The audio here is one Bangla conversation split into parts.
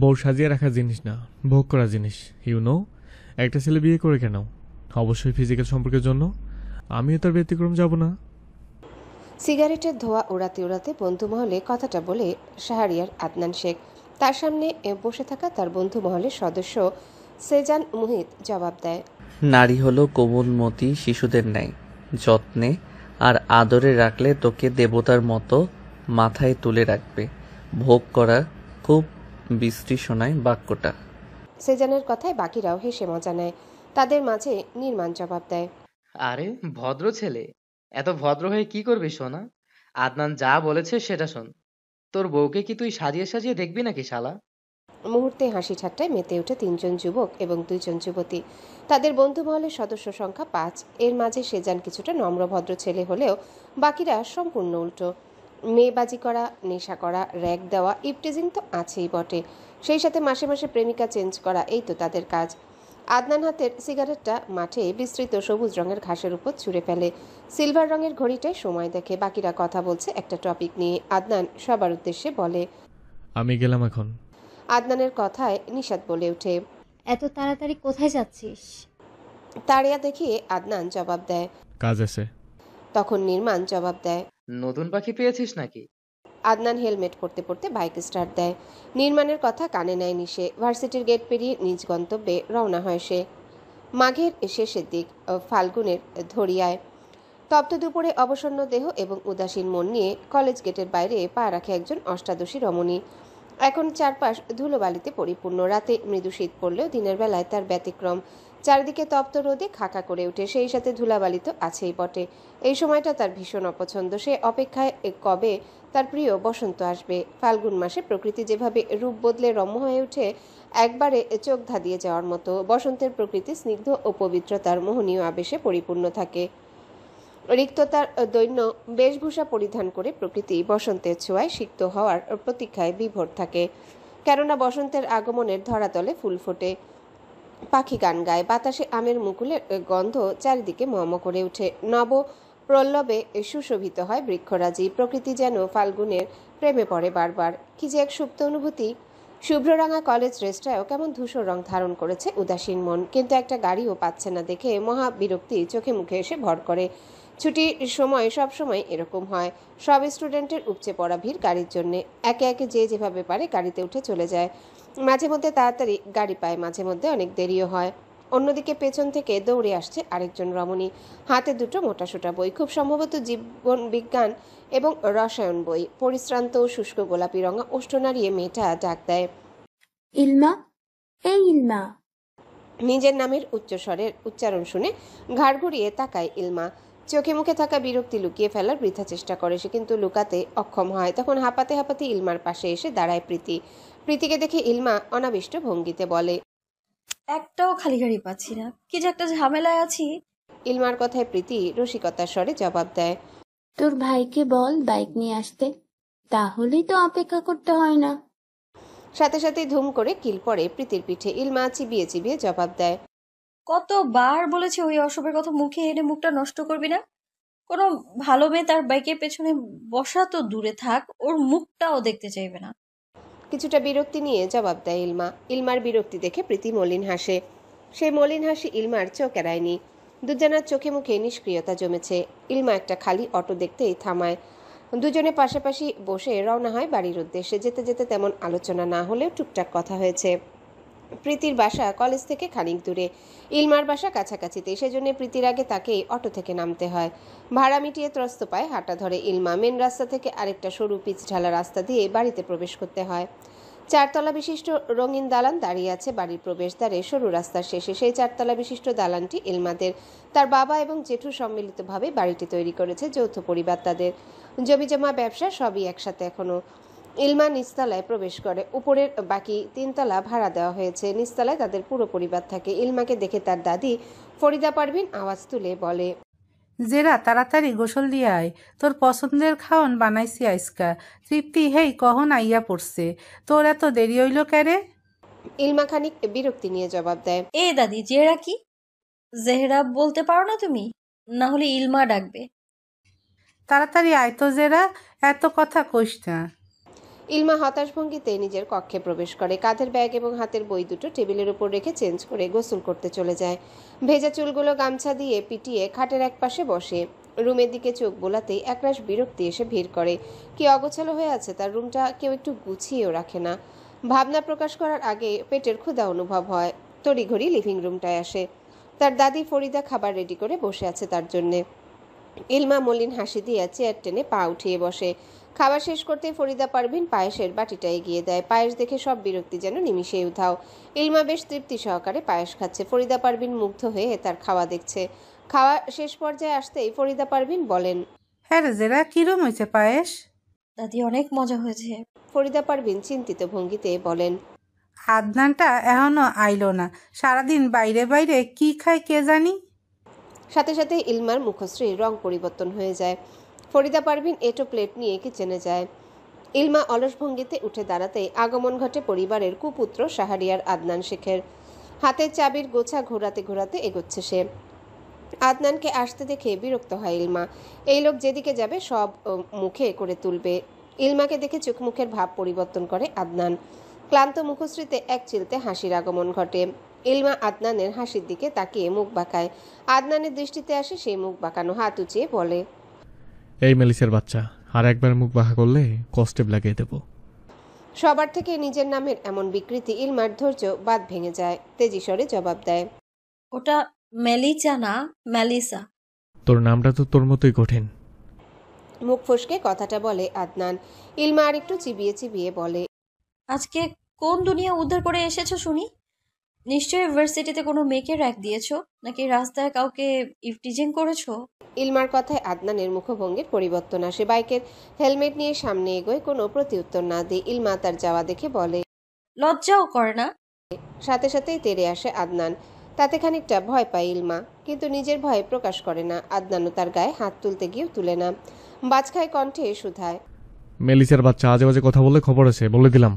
বউ সাজিয়ে রাখা জিনিস না, ভোগ করা জিনিস। একটা ছেলে বিয়ে করে কেন? অবশ্যই ফিজিক্যাল সম্পর্কের জন্য। আমিও তার ব্যতিক্রম যাব না। সিগারেটের ধোঁয়া উড়াতে উড়াতে বন্ধু মহলে কথাটা বলে শাহরিয়ার আদনান শেখ। তার সামনে বসে থাকা তার বন্ধু মহলের সদস্য সেজান মুহিত জবাব দেয়, নারী হলো কোমলমতি শিশুদের ন্যায়, যত্নে আর আদরে রাখলে তোকে দেবতার মতো মাথায় তুলে রাখবে। ভোগ করা খুব বিশ্রী শোনায় বাক্যটা। সেজানের কথায় বাকিরাও হেসে মজা নেয়। তাদের মাঝে নির্মাণ জবাব দেয়, আরে ভদ্র ছেলে, এত ভদ্র হয়ে কি করবি সোনা? আদনান যা বলেছে সেটা শোন। তোর বউকে কি তুই সাজিয়ে সাজিয়ে দেখবি নাকি শালা? মুহূর্তে হাসি ঠাট্টায় মেতে ওঠে তিনজন যুবক এবং দুইজন যুবতী। তাদের বন্ধু মহলের সদস্য সংখ্যা ৫। এর মাঝে সেজান কিছুটা নম্রভদ্র ছেলে হলেও বাকিরা সম্পূর্ণ উল্টো। মেয়েবাজি করা, নেশা করা, র্যাগ দেওয়া, ইপটিজিং তো আছেই বটে। সেই সাথে মাসে মাসে প্রেমিকা চেঞ্জ করা, এই তো তাদের কাজ। আদনান হাতের সিগারেটটা মাঠে বিস্তৃত সবুজ রঙের ঘাসের উপর ছুঁড়ে ফেলে। সিলভার রঙের ঘড়িটায় সময় দেখে। বাকিরা কথা বলছে একটা টপিক নিয়ে। আদনান সবার উদ্দেশ্যে বলে, আমি গেলাম এখন। আদনানের কথায় নিশাত বলে ওঠে, এত তাড়াতাড়ি কোথায় যাচ্ছিস? তাড়িয়া দেখিয়ে আদনান জবাব দেয়। কাজ আছে। তখন নির্মাণ জবাব দেয়, নতুন পাখি পেয়েছিস নাকি? আদনান হেলমেট পরতে পরতে বাইক স্টার্ট দেয়। নির্মাণের কথা কানে নেয় নিশে। ভার্সিটির গেট পেরিয়ে নিজ গন্তব্যে রওনা হয় সে। মাঘের শেষের দিক, ফাল্গুনের ধরিয়ায়। তপ্ত দুপুরে অবসন্ন দেহ এবং উদাসীন মন নিয়ে কলেজ গেটের বাইরে পা রাখে একজন অষ্টাদশী রমণী। এখন চারপাশ ধুলোবালিতে পরিপূর্ণ। রাতে মৃদু শীত পড়লেও দিনের বেলায় তার ব্যতিক্রম। চারিদিকে তপ্ত রোদে খাকা করে ওঠে, সেই সাথে ধুলাবালি তো আছেই বটে। এই সময়টা তার ভীষণ অপছন্দ। সে অপেক্ষায় কবে তার প্রিয় বসন্ত আসবে। ফাল্গুন মাসে প্রকৃতি যেভাবে রূপ বদলে রম্য হয়ে ওঠে, একবারে চোখ ধাঁধিয়ে যাওয়ার মতো। বসন্তের প্রকৃতি স্নিগ্ধ ও পবিত্রতার মোহনীয় আবেশে পরিপূর্ণ থাকে। রিক্ততার দৈন্য বেশভূষা পরিধান করে প্রকৃতি বসন্তের ছোঁয়ায় সিক্ত হওয়ার প্রতীক্ষায় বিভোর থাকে। কেননা বসন্তের আগমনের ধরাতলে ফুল ফোটে, পাখি গান গায়, বাতাসে আমের মুকুলের গন্ধ চারিদিকে মম করে ওঠে। নব প্রল্লবে সুশোভিত হয় বৃক্ষরাজি। প্রকৃতি যেন ফাল্গুনের প্রেমে পড়ে বারবার। কি যে এক সুপ্ত অনুভূতি। শুভ্ররাঙা কলেজ ড্রেসটাও কেমন ধূসর রং ধারণ করেছে উদাসীন মন। কিন্তু একটা গাড়িও পাচ্ছে না দেখে মহা বিরক্তি চোখে মুখে এসে ভর করে। ছুটির সময় সব সময় এরকম হয়। সব স্টুডেন্টের উপচে পড়া ভিড় গাড়ির জন্যে। একে একে যে যেভাবে পারে গাড়িতে উঠে চলে যায়। মাঝে মধ্যে তাড়াতাড়ি গাড়ি পায়, মাঝে মধ্যে অনেক দেরিও হয়। অন্যদিকে পেছন থেকে দৌড়ে আসছে আরেকজন রমণী। হাতে দুটো মোটাসোটা বই, খুব সম্ভবত জীবন বিজ্ঞান এবং রসায়ন বই। পরিশ্রান্ত শুষ্ক গোলাপি রঙা ওষ্ঠ নাড়িয়ে মেয়েটা ডাক দেয়, ইলমা, এই ইলমা। নিজের নামের উচ্চস্বরের উচ্চারণ শুনে ঘাড় ঘুরিয়ে তাকায় ইলমা। চোখে মুখে থাকা বিরক্তি লুকিয়ে ফেলার বৃথা চেষ্টা করে সে, কিন্তু লুকাতে অক্ষম হয়। তখন হাঁপাতে হাঁপাতে ইলমার পাশে এসে দাঁড়ায় প্রীতি। প্রীতিকে দেখে ইলমা অনাবিষ্ট ভঙ্গিতে বলে, একটাও খালি গাড়ি পাচ্ছি না, কি যে একটা ঝামেলায় আছি। ইলমার কথায় প্রীতি রসিকতার স্বরে জবাব দেয়, তোর ভাইকে বল বাইক নিয়ে আসতে, তাহলেই তো অপেক্ষা করতে হয় না। সাথে সাথে ধুম করে কিল পড়ে প্রীতির পিঠে। ইলমা চিবিয়ে চিবিয়ে জবাব দেয়, কতবার বলেছি ওই অসবের কথা মুখে এনে মুখটা নষ্ট করবি না। কোনো ভালো মেয়ে তার বাইকের পেছনে বসা তো দূরে থাক, ওর মুখটাও দেখতে চাইবে না। কিছুটা বিরক্তি নিয়ে জবাব দেয় ইলমা। ইলমার বিরক্তি দেখে প্রীতি মলিন হাসে। সেই মলিন হাসি ইলমার চোখ এড়ায়নি। দুজনের চোখে মুখে নিষ্ক্রিয়তা জমেছে। ইলমা একটা খালি অটো দেখতেই থামায়। দুজনে পাশাপাশি বসে রওনা হয় বাড়ির উদ্দেশ্যে। যেতে যেতে তেমন আলোচনা না হলেও টুকটাক কথা হয়েছে। প্রীতির বাসা কলেজ থেকে খানিক দূরে, ইলমার বাসা কাছাকাছিতে। সেজন্য প্রীতির আগে তাকেই অটো থেকে নামতে হয়। ভাড়া মিটিয়ে ত্রস্ত পায় হাঁটা ধরে ইলমা। মেন রাস্তা থেকে আরেকটা সরু পিচ ঢালা রাস্তা দিয়ে বাড়িতে প্রবেশ করতে হয়। 4 তলা বিশিষ্ট রঙিন দালান দাঁড়িয়ে আছে বাড়ির প্রবেশদ্বারে সরু রাস্তার শেষে। সেই 4 তলা বিশিষ্ট দালানটি ইলমাদের। তার বাবা এবং জেঠু সম্মিলিতভাবে বাড়িটি তৈরি করেছে। যৌথ পরিবার তাদের, জমিজমা ব্যবসা সবই একসাথে। এখনো ইলমা নিচতলায় প্রবেশ করে। উপরের বাকি 3 তলা ভাড়া দেওয়া হয়েছে। নিচতলায় তাদের পুরো পরিবার থাকে। ইলমাকে দেখে তার দাদি ফরিদা পারভিন আওয়াজ তুলে বলে, জেরা তাড়াতাড়ি গোসল দিয়ে আয়, তোর পছন্দের খাওন বানাইছি আইসকা। তৃপ্তি হেই কখন আইয়া পড়ছে, তোর এত দেরি হইল ক্যারে? ইলমা খানিক বিরক্তি নিয়ে জবাব দেয়, এ দাদি, জেহরা কি? জেহরা বলতে পারো না তুমি? না হলে ইলমা ডাকবে। তাড়াতাড়ি আয় তো জেরা, এত কথা কইস না। ইলমা হতাশ ভঙ্গিতে নিজের কক্ষে প্রবেশ করে, কাঁধের ব্যাগ এবং হাতের বই দুটো টেবিলের উপর রেখে চেঞ্জ করে গোসল করতে চলে যায়। ভেজা চুলগুলো গামছা দিয়ে পিটিয়ে খাটের এক পাশে বসে রুমের দিকে চোখ বোলাতেই একরাশ বিরক্তি এসে ভিড় করে। কি অগোছালো হয়ে আছে তার রুমটা, কেউ একটু গুছিয়েও রাখে না। ভাবনা প্রকাশ করার আগে পেটের ক্ষুধা অনুভব হয়। তড়িঘড়ি লিভিং রুমটায় আসে। তার দাদি ফরিদা খাবার রেডি করে বসে আছে তার জন্যে। ইলমা মলিন হাসি দিয়ে চেয়ার টেনে পা উঠিয়ে বসে। খাবার শেষ করতেই ফরিদা পারভিন পায়েসের বাটিটা এগিয়ে দেয়। পায়েস দেখে সব বিরক্তি যেন নিমিষেই উধাও। ইলমা বেশ তৃপ্তি সহকারে পায়েস খাচ্ছে। ফরিদা পারভিন মুগ্ধ হয়ে তার খাওয়া দেখছে। খাওয়া শেষ পর্যায়ে আসতেই ফরিদা পারভিন বলেন, হ্যাঁ রে জেরা, কিরম হয়েছে পায়েস? দাদি অনেক মজা হয়েছে। ফরিদা পারভিন চিন্তিত ভঙ্গিতে বলেন, আদনানটা এখনো আইলো না, সারাদিন বাইরে বাইরে কি খায় কে জানি। সাথে সাথে ইলমার মুখশ্রীর রং পরিবর্তন হয়ে যায়। ফরিদা পারভিন এটো প্লেট নিয়ে কিচেনে যায়। ইলমা অলস ভঙ্গিতে উঠে দাঁড়াতেই আগমন ঘটে পরিবারের কুপুত্র শাহরিয়ার আদনান শেখের। হাতের চাবির গোছা ঘোরাতে ঘোরাতে এগোচ্ছে সে। আদনানকে আসতে দেখে বিরক্ত হয় ইলমা। এই লোক যেদিকে যাবে সব মুখে করে তুলবে। ইলমাকে দেখে চোখ মুখের ভাব পরিবর্তন করে আদনান। ক্লান্ত মুখশ্রীতে এক চিলতে হাসির আগমন ঘটে। ইলমা আদনানের হাসির দিকে তাকিয়ে মুখ বাঁকায়। আদনানের দৃষ্টিতে আসে সেই মুখ বাঁকানো, হাত উঁচিয়ে বলে, এই মেলিসের বাচ্চা, আর একবার মুখ বাঁকা করলে কষ্টে লাগিয়ে দেব। সবার থেকে নিজের নামের এমন বিকৃতি ইলমার ধৈর্য বাদ ভেঙে যায়। তেজি স্বরে জবাব দেয়, ওটা মেলিচা না, মেলিসা। তোর নামটা তো তোর মতোই কঠিন। মুখ ফসকে কথাটা বলে আদনান। ইলমা আর একটু চিবিয়ে চিবিয়ে বলে, আজকে কোন দুনিয়া উদ্ধার করে এসেছো শুনি? নিশ্চয়ই ইউনিভার্সিটিতে কোনো মেয়েকে র্যাক দিয়েছো, নাকি রাস্তায় কাউকে ইফটিজিং করেছো? ইলমার কথায় আদনানের মুখভঙ্গির পরিবর্তন আসে। বাইকের হেলমেট নিয়ে সামনে এগোয়, কোনো প্রতিউত্তর না দিয়ে ইলমা তার যাওয়া দেখে বলে, লজ্জাও করে না? সাথে সাথেই তেড়ে আসে আদনান। তাতে খানিকটা ভয় পায় ইলমা, কিন্তু নিজের ভয় প্রকাশ করে না। আদনানও তার গায়ে হাত তুলতে গিয়েও তুলে না। বাজখায় কণ্ঠে শুধায়, মেলিসের বাচ্চা, আজে বাজে কথা বলে খবর আছে, বলে দিলাম।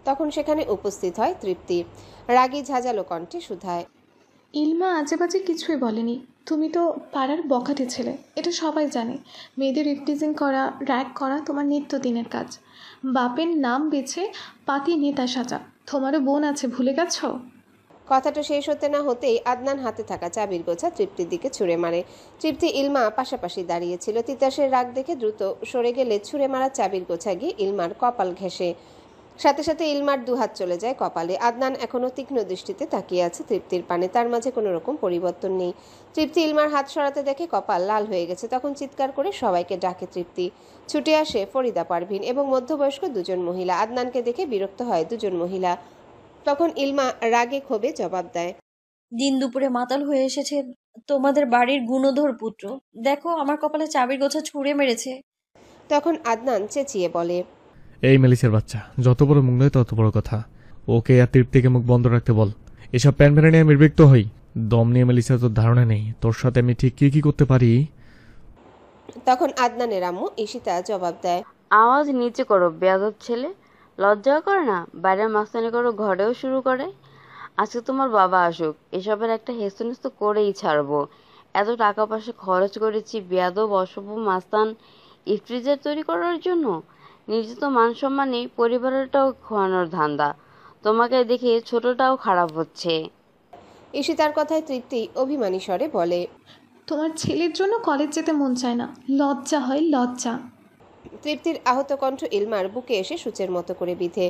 তখন সেখানে উপস্থিত হয় তৃপ্তি। রাগী ঝাঁঝালো কণ্ঠে শুধায়, ইলমা আজেবাজে কিছুই বলেনি। তুমি তো পাড়ার বখাটে ছেলে, এটা সবাই জানে। মেয়েদের ইফটিজিং করা, র্যাগ করা তোমার নিত্যদিনের কাজ। বাপের নাম বেছে পাতি নেতা সাজা। তোমারও বোন আছে, ভুলে গেছো? কথাটা শেষ হতে না হতেই আদনান হাতে থাকা চাবির গোছা তৃপ্তির দিকে ছুঁড়ে মারে। তৃপ্তি ইলমা পাশাপাশি দাঁড়িয়েছিল। তিতাসের রাগ দেখে দ্রুত সরে গেলে ছুঁড়ে মারা চাবির গোছা গিয়ে ইলমার কপাল ঘেঁষে। সাথে সাথে ইলমার দুহাত চলে যায় কপালে। আদনান এখনো তীক্ষ্ণ দৃষ্টিতে তাকিয়ে আছে তৃপ্তির পানে। তার মাঝে কোনো রকম পরিবর্তন নেই। তৃপ্তি ইলমার হাত সরাতে দেখে কপাল লাল হয়ে গেছে। তখন চিৎকার করে সবাইকে ডাকে তৃপ্তি। ছুটে আসে ফরিদা পারভিন এবং মধ্যবয়স্ক দুজন মহিলা। আদনানকে দেখে বিরক্ত হয় দুজন মহিলা। তখন ইলমা রাগে ক্ষোভে জবাব দেয়, দিন দুপুরে মাতাল হয়ে এসেছে তোমাদের বাড়ির গুণধর পুত্র, দেখো আমার কপালে চাবির গোছা ছুঁড়ে মেরেছে। তখন আদনান চেঁচিয়ে বলে, এই মেলিসের বাচ্চা, যত বড় মুখ নয় তত বড় কথা। ওকে আর তৃপ্তিকে মুখ বন্ধ রাখতে বল। এসব প্যান ভেড়া নিয়ে আমি বিরক্ত হই। দম নিয়ে মেলিসা, তোর ধারণা নেই তোর সাথে আমি ঠিক কি কি করতে পারি। তখন আদনানের আম্মু ঈশিতা জবাব দেয়, আওয়াজ নিচে করো বেয়াদব ছেলে, লজ্জাও করে না? বাইরের মাস্তানি করো, ঘরেও শুরু করে। আজকে তোমার বাবা আসুক, এসবের একটা হেস্তনেস্ত করেই ছাড়বো। এত টাকা পয়সা খরচ করেছি বেয়াদব অসভ্য মাস্তান ইফটিজার তৈরি করার জন্য। নিজে তো মান সম্মান নেই, পরিবারটাও খোয়ানোর ধান্দা। তোমাকে দেখে ছোটটাও খারাপ হচ্ছে। ঈশিতার কথায় তৃপ্তি অভিমানী স্বরে বলে, তোমার ছেলের জন্য কলেজ যেতে মন চায় না, লজ্জা হয় লজ্জা। তৃপ্তির আহত কণ্ঠ ইলমার বুকে এসে সূচের মতো করে বিঁধে।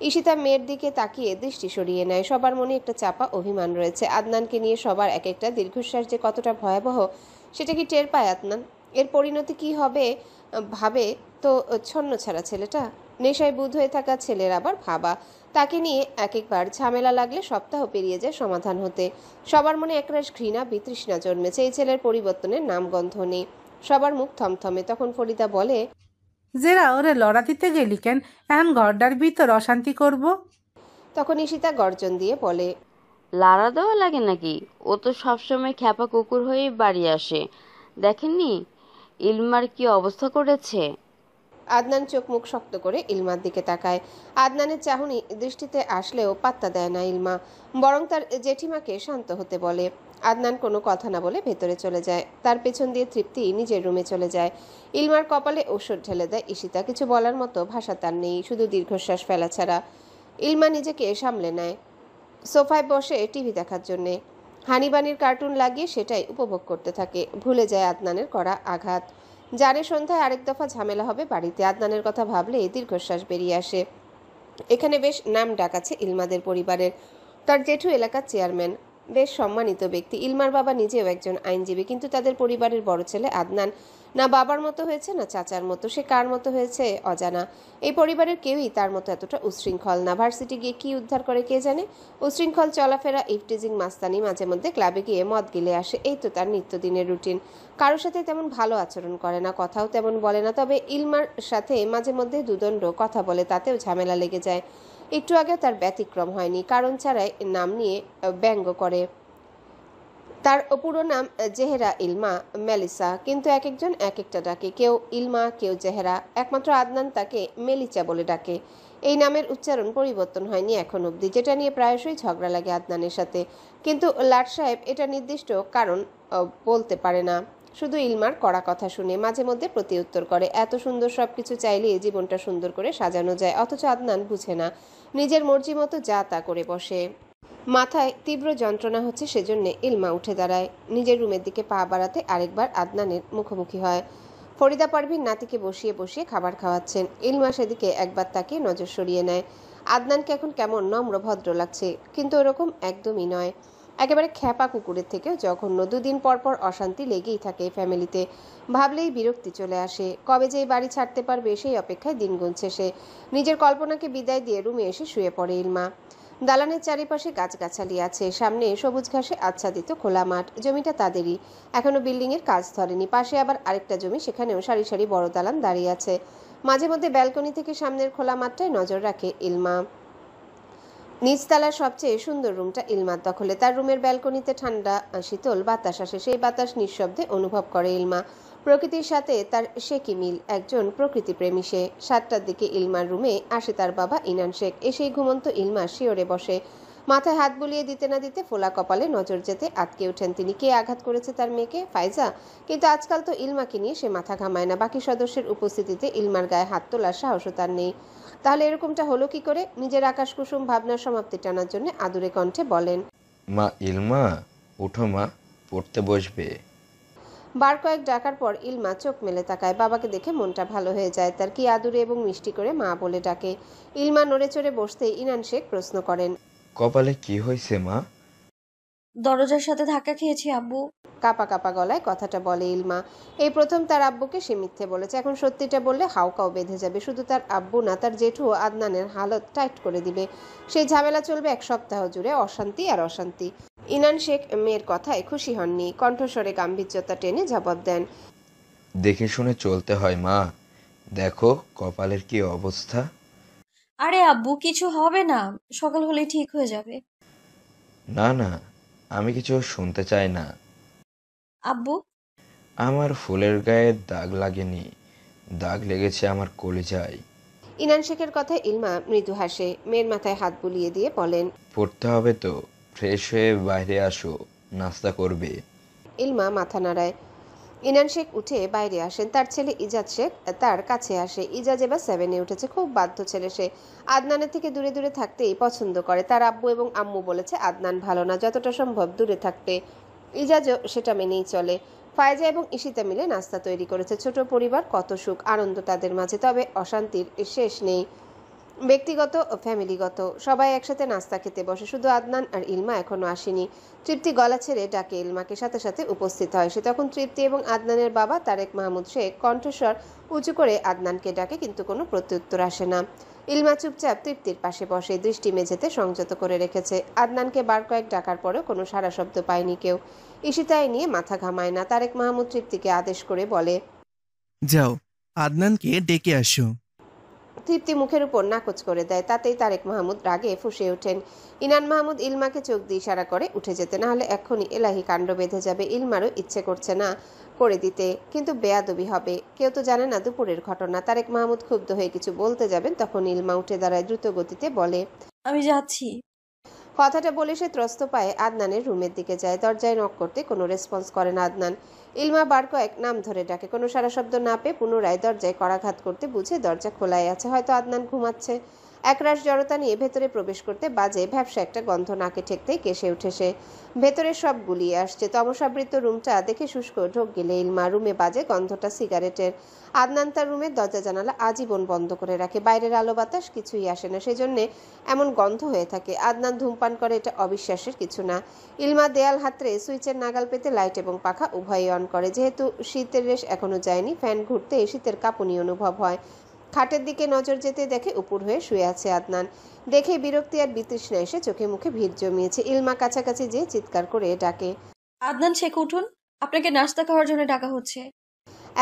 ঈশিতা মেয়ের দিকে তাকিয়ে দৃষ্টি সরিয়ে নেয়। সবার মনে একটা চাপা অভিমান রয়েছে। আদনানকে নিয়ে সবার এক একটা দীর্ঘশ্বাস যে কতটা ভয়াবহ সেটা কি টের পায় আদনান? এর পরিণতি কি হবে ভাবে তো ছন্ন ছাড়া ছেলেটা। নেশায় বুধ হয়ে থাকা ছেলের আবার ভাবা। তাকে নিয়ে এক একবার ঝামেলা লাগলে সপ্তাহ পেরিয়ে যায় সমাধান হতে। সবার মনে একরাশ ঘৃণা বিতৃষ্ণা জন্মেছে। এই ছেলের পরিবর্তনের নামগন্ধ নেই। সবার মুখ থমথমে। তখন ফরিদা বলে, জেরা, ওরে লড়া দিতে গেলি কেন? এখন ঘরটার ভিতর অশান্তি করব। তখন ঈশিতা গর্জন দিয়ে বলে, লাড়া দেওয়া লাগে নাকি? ও তো সবসময় খ্যাপা কুকুর হয়েই বাড়ি আসে। দেখেননি ইলমার কি অবস্থা করেছে? আদনান চোখ মুখ শক্ত করে ইলমার দিকে তাকায়। আদনানের চাহনি দৃষ্টিতে আসলেও পাত্তা দেয় না ইলমা, বরং তার জেঠিমাকে শান্ত হতে বলে। আদনান কোনো কথা না বলে ভেতরে চলে যায়। তার পেছন দিয়ে তৃপ্তি নিজের রুমে চলে যায়। ইলমার কপালে ঔষধ ঢেলে দেয় ঈশিতা। কিছু বলার মতো ভাষা তার নেই, শুধু দীর্ঘশ্বাস ফেলা ছাড়া। ইলমা নিজেকে সামলে নেয়, সোফায় বসে টিভি দেখার জন্যে হানিবানির কার্টুন লাগিয়ে সেটাই উপভোগ করতে থাকে। ভুলে যায় আদনানের করা আঘাত। জানে সন্ধ্যায় আরেক দফা ঝামেলা হবে বাড়িতে। আদনানের কথা ভাবলে দীর্ঘশ্বাস বেরিয়ে আসে। এখানে বেশ নাম ডাক আছে ইলমাদের পরিবারের। তার জেঠু এলাকার চেয়ারম্যান, বেশ সম্মানিত ব্যক্তি। ইলমার বাবা নিজেও একজন আইনজীবী, কিন্তু তাদের পরিবারের বড় ছেলে আদনান না বাবার মতো হয়েছে না চাচার মতো, সে কার মতো হয়েছে অজানা। এই পরিবারের কেউই তার মতো এতটা উচ্ছৃঙ্খল না। ভার্সিটি গিয়ে কি উদ্ধার করে কে জানে। উচ্ছৃঙ্খল চলাফেরা, ইফটিজিং, মাস্তানি, মাঝে মধ্যে ক্লাবে গিয়ে মদ গিলে আসে, এই তো তার নিত্যদিনের রুটিন। কারোর সাথে তেমন ভালো আচরণ করে না, কথাও তেমন বলে না। তবে ইলমার সাথে মাঝে মধ্যে দুদণ্ড কথা বলে, তাতেও ঝামেলা লেগে যায়। একটু আগেও তার ব্যতিক্রম হয়নি, কারণ ছাড়াই নাম নিয়ে ব্যঙ্গ করে। তার পুরো নাম জেহেরা ইলমা মেলিসা, কিন্তু এক একজন এক একটা ডাকে, কেউ ইলমা, কেউ জেহেরা। একমাত্র আদনান তাকে মেলিচা বলে ডাকে। এই নামের উচ্চারণ পরিবর্তন হয়নি এখন অবধি, যেটা নিয়ে প্রায়শই ঝগড়া লাগে আদনানের সাথে। কিন্তু লাট সাহেব এটা নির্দিষ্ট কারণ বলতে পারে না, শুধু ইলমার কড়া কথা শুনে মাঝে মধ্যে প্রতিউত্তর করে। এত সুন্দর সবকিছু চাইলে জীবনটা সুন্দর করে সাজানো যায়, অথচ আদনান বুঝে না, নিজের মর্জি মতো যা তা করে বসে। মাথায় তীব্র যন্ত্রণা হচ্ছে, সেজন্য ইলমা উঠে দাঁড়ায়। নিজের রুমের দিকে পা বাড়াতে আরেকবার আদনানের মুখোমুখি হয়। ফরিদা পারভিন নাতিকে বসিয়ে বসিয়ে খাবার খাওয়াচ্ছেন। ইলমা সেদিকে একবার তাকিয়ে নজর সরিয়ে নেয়। আদনানকে এখন কেমন নম্র ভদ্র লাগছে, কিন্তু ওরকম একদমই নয়, একেবারে খ্যাপা কুকুরের থেকেও জঘন্য। দুদিন পর পর অশান্তি লেগেই থাকে এই ফ্যামিলিতে। ভাবলেই বিরক্তি চলে আসে। কবে যে এই বাড়ি ছাড়তে পারবে সেই অপেক্ষায় দিন গুনছে সে। নিজের কল্পনাকে বিদায় দিয়ে রুমে এসে শুয়ে পড়ে ইলমা। দালানের চারিপাশে গাছগাছালি আছে, সামনে সবুজ ঘাসে আচ্ছাদিত খোলা মাঠ। জমিটা তাদেরই, এখনো বিল্ডিং এর কাজ ধরেনি। পাশে আবার আরেকটা জমি, সেখানেও সারি সারি বড় দালান দাঁড়িয়ে আছে। মাঝে মধ্যে ব্যালকনি থেকে সামনের খোলা মাঠটায় নজর রাখে ইলমা। নিচতলার সবচেয়ে সুন্দর রুমটা ইলমার দখলে। তার রুমের ব্যালকনিতে ঠান্ডা শীতল বাতাস আসে, সেই বাতাস নিঃশব্দে অনুভব করে ইলমা। প্রকৃতির সাথে তার সে কি মিল, একজন প্রকৃতিপ্রেমী সে। 7টার দিকে ইলমার রুমে আসে তার বাবা ইনান শেখ। এসেই ঘুমন্ত ইলমা শিওরে বসে। মাথায় হাত বুলিয়ে দিতে না দিতে ফোলা কপালে নজর যেতে আটকে ওঠেন তিনি। কে আঘাত করেছে তার মেয়েকে? ফাইজা? কিন্তু আজকাল তো ইলমাকে নিয়ে সে মাথা ঘামায় না। বাকি সদস্যের উপস্থিতিতে ইলমার গায়ে হাত তোলার সাহসও তার নেই। তাহলে এরকমটা হলো কি করে? নিজের আকাশকুসুম ভাবনার সমাপ্তি টানার জন্য আদুরে কণ্ঠে বলেন, মা ইলমা, উঠো মা, পড়তে বসবে। বার কয়েক ডাকার পর ইলমা চোখ মেলে তাকায়। বাবাকে দেখে মনটা ভালো হয়ে যায় তার। কি আদুরে এবং মিষ্টি করে মা বলে ডাকে। ইলমা নড়ে চড়ে বসতেই ইনান শেখ প্রশ্ন করেন, কপালে কি হয়েছে মা? দরজার সাথে ধাক্কা খেয়েছি আব্বু। কাপা কাপা গলায় কথাটা বলে ইলমা। এই প্রথম তার আব্বুকে সে মিথ্যে বলেছে। এখন সত্যিটা বললে হাউকাও বেঁধে যাবে। শুধু তার আব্বু না, তার জেঠুও আদনানের হালত টাইট করে দিবে। সেই ঝামেলা চলবে 1 সপ্তাহ জুড়ে, অশান্তি আর অশান্তি। ইনান শেখ মেয়ের কথায় খুশি হননি, কণ্ঠস্বরে গাম্ভীর্যতা টেনে জবাব দেন, দেখে শুনে চলতে হয় মা, দেখো কপালের কি অবস্থা। আরে আব্বু, কিছু হবে না, সকাল হলেই ঠিক হয়ে যাবে। না না, আমি কিছু শুনতে চাই না। আব্বু, আমার ফুলের গায়ে দাগ লাগেনি, দাগ লেগেছে আমার কলিজায়। ইনান শেখের কথায় ইলমা মৃদু হাসে। মেয়ের মাথায় হাত বুলিয়ে দিয়ে বলেন, পড়তে হবে তো, ফ্রেশ হয়ে বাইরে আসো, নাস্তা করবে। ইলমা মাথা নাড়ায়। ইনান শেখ উঠে বাইরে আসেন। তার ছেলে ইজাজ শেখ তার কাছে আসে। ইজাজ এবার 7-এ উঠেছে, খুব বাধ্য ছেলে সে। আদনানের থেকে দূরে দূরে থাকতেই পছন্দ করে। তার আব্বু এবং আম্মু বলেছে আদনান ভালো না, যতটা সম্ভব দূরে থাকতে। ইজাজও সেটা মেনেই চলে। ফায়জা এবং ঈশিতা মিলে নাস্তা তৈরি করেছে। ছোট পরিবার, কত সুখ আনন্দ তাদের মাঝে। তবে অশান্তির শেষ নেই, ব্যক্তিগত ও ফ্যামিলিগত। সবাই একসাথে নাস্তা খেতে বসে, শুধু আদনান আর ইলমা এখনো আসেনি। তৃপ্তি গলা ছেড়ে ডাকে ইলমাকে, সাথে সাথে উপস্থিত হয় সে। তখন তৃপ্তি এবং আদনানের বাবা তারেক মাহমুদ শেখ কণ্ঠস্বর উঁচু করে আদনানকে ডাকে, কিন্তু কোনো প্রত্যুত্তর আসে না। ইলমা চুপচাপ তৃপ্তির পাশে বসে, দৃষ্টি মেঝেতে সংযত করে রেখেছে। আদনানকে বার কয়েক ডাকার পরেও কোনো সাড়া শব্দ পায়নি কেউ। ঈশিতায় নিয়ে মাথা ঘামায় না। তারেক মাহমুদ তৃপ্তিকে আদেশ করে বলে, যাও আদনানকে ডেকে আসো। তৃপ্তি মুখের উপর নাকচ করে দেয়। তাতেই তারেক মাহমুদ রাগে ফুঁসে ওঠেন। ইনান মাহমুদ ইলমাকে চোখ দিয়ে ইশারা করে উঠে যেতে, না হলে এক্ষুনি এলাহি কাণ্ড বেঁধে যাবে। ইলমারও ইচ্ছে করছে না করে দিতে, কিন্তু বেয়াদবি হবে। কেউ তো জানে না দুপুরের ঘটনা। তারেক মাহমুদ ক্ষুব্ধ হয়ে কিছু বলতে যাবেন, তখন ইলমা উঠে দাঁড়ায় দ্রুত গতিতে বলে, আমি যাচ্ছি। কথাটা বলে সে ত্রস্ত পায়ে আদনানের রুমের দিকে যায়। দরজায় নক করতে কোনো রেসপন্স করে না আদনান। ইলমা বার কয়েক নাম ধরে ডাকে, কোনো সারা শব্দ না পেয়ে পুনরায় দরজায় করাঘাত করতে বুঝে দরজা খোলাই আছে, হয়তো আদনান ঘুমাচ্ছে। একরাশ জড়তা নিয়ে ভেতরে প্রবেশ করতে বাজে ভ্যাবসা একটা গন্ধ নাকে ঠেকতেই কেসে উঠে সে। ভেতরে সব গুলিয়ে আসছে। তমসাবৃত রুমটা দেখে শুষ্ক ঢোক গেলে ইলমা। রুমে বাজে গন্ধটা সিগারেটের। আদনান তার রুমের দরজা জানালা আজীবন বন্ধ করে রাখে, বাইরের আলো বাতাস কিছুই আসে না, সেজন্যে এমন গন্ধ হয়ে থাকে। আদনান ধূমপান করে, এটা অবিশ্বাসের কিছু না। ইলমা দেয়াল হাতড়ে সুইচের নাগাল পেতে লাইট এবং পাখা উভয়ই অন করে। যেহেতু শীতের রেশ এখনো যায়নি, ফ্যান ঘুরতে শীতের কাঁপুনি অনুভব হয়। খাটের দিকে নজর যেতে দেখে উপুর হয়ে শুয়ে আছে আদনান। দেখে বিরক্তি আর বিতৃষ্ণা এসে চোখে মুখে ভিড় জমিয়েছে। ইলমা কাছাকাছি যেয়ে চিৎকার করে ডাকে, আদনান শেখ উঠুন, আপনাকে নাস্তা খাওয়ার জন্য ডাকা হচ্ছে।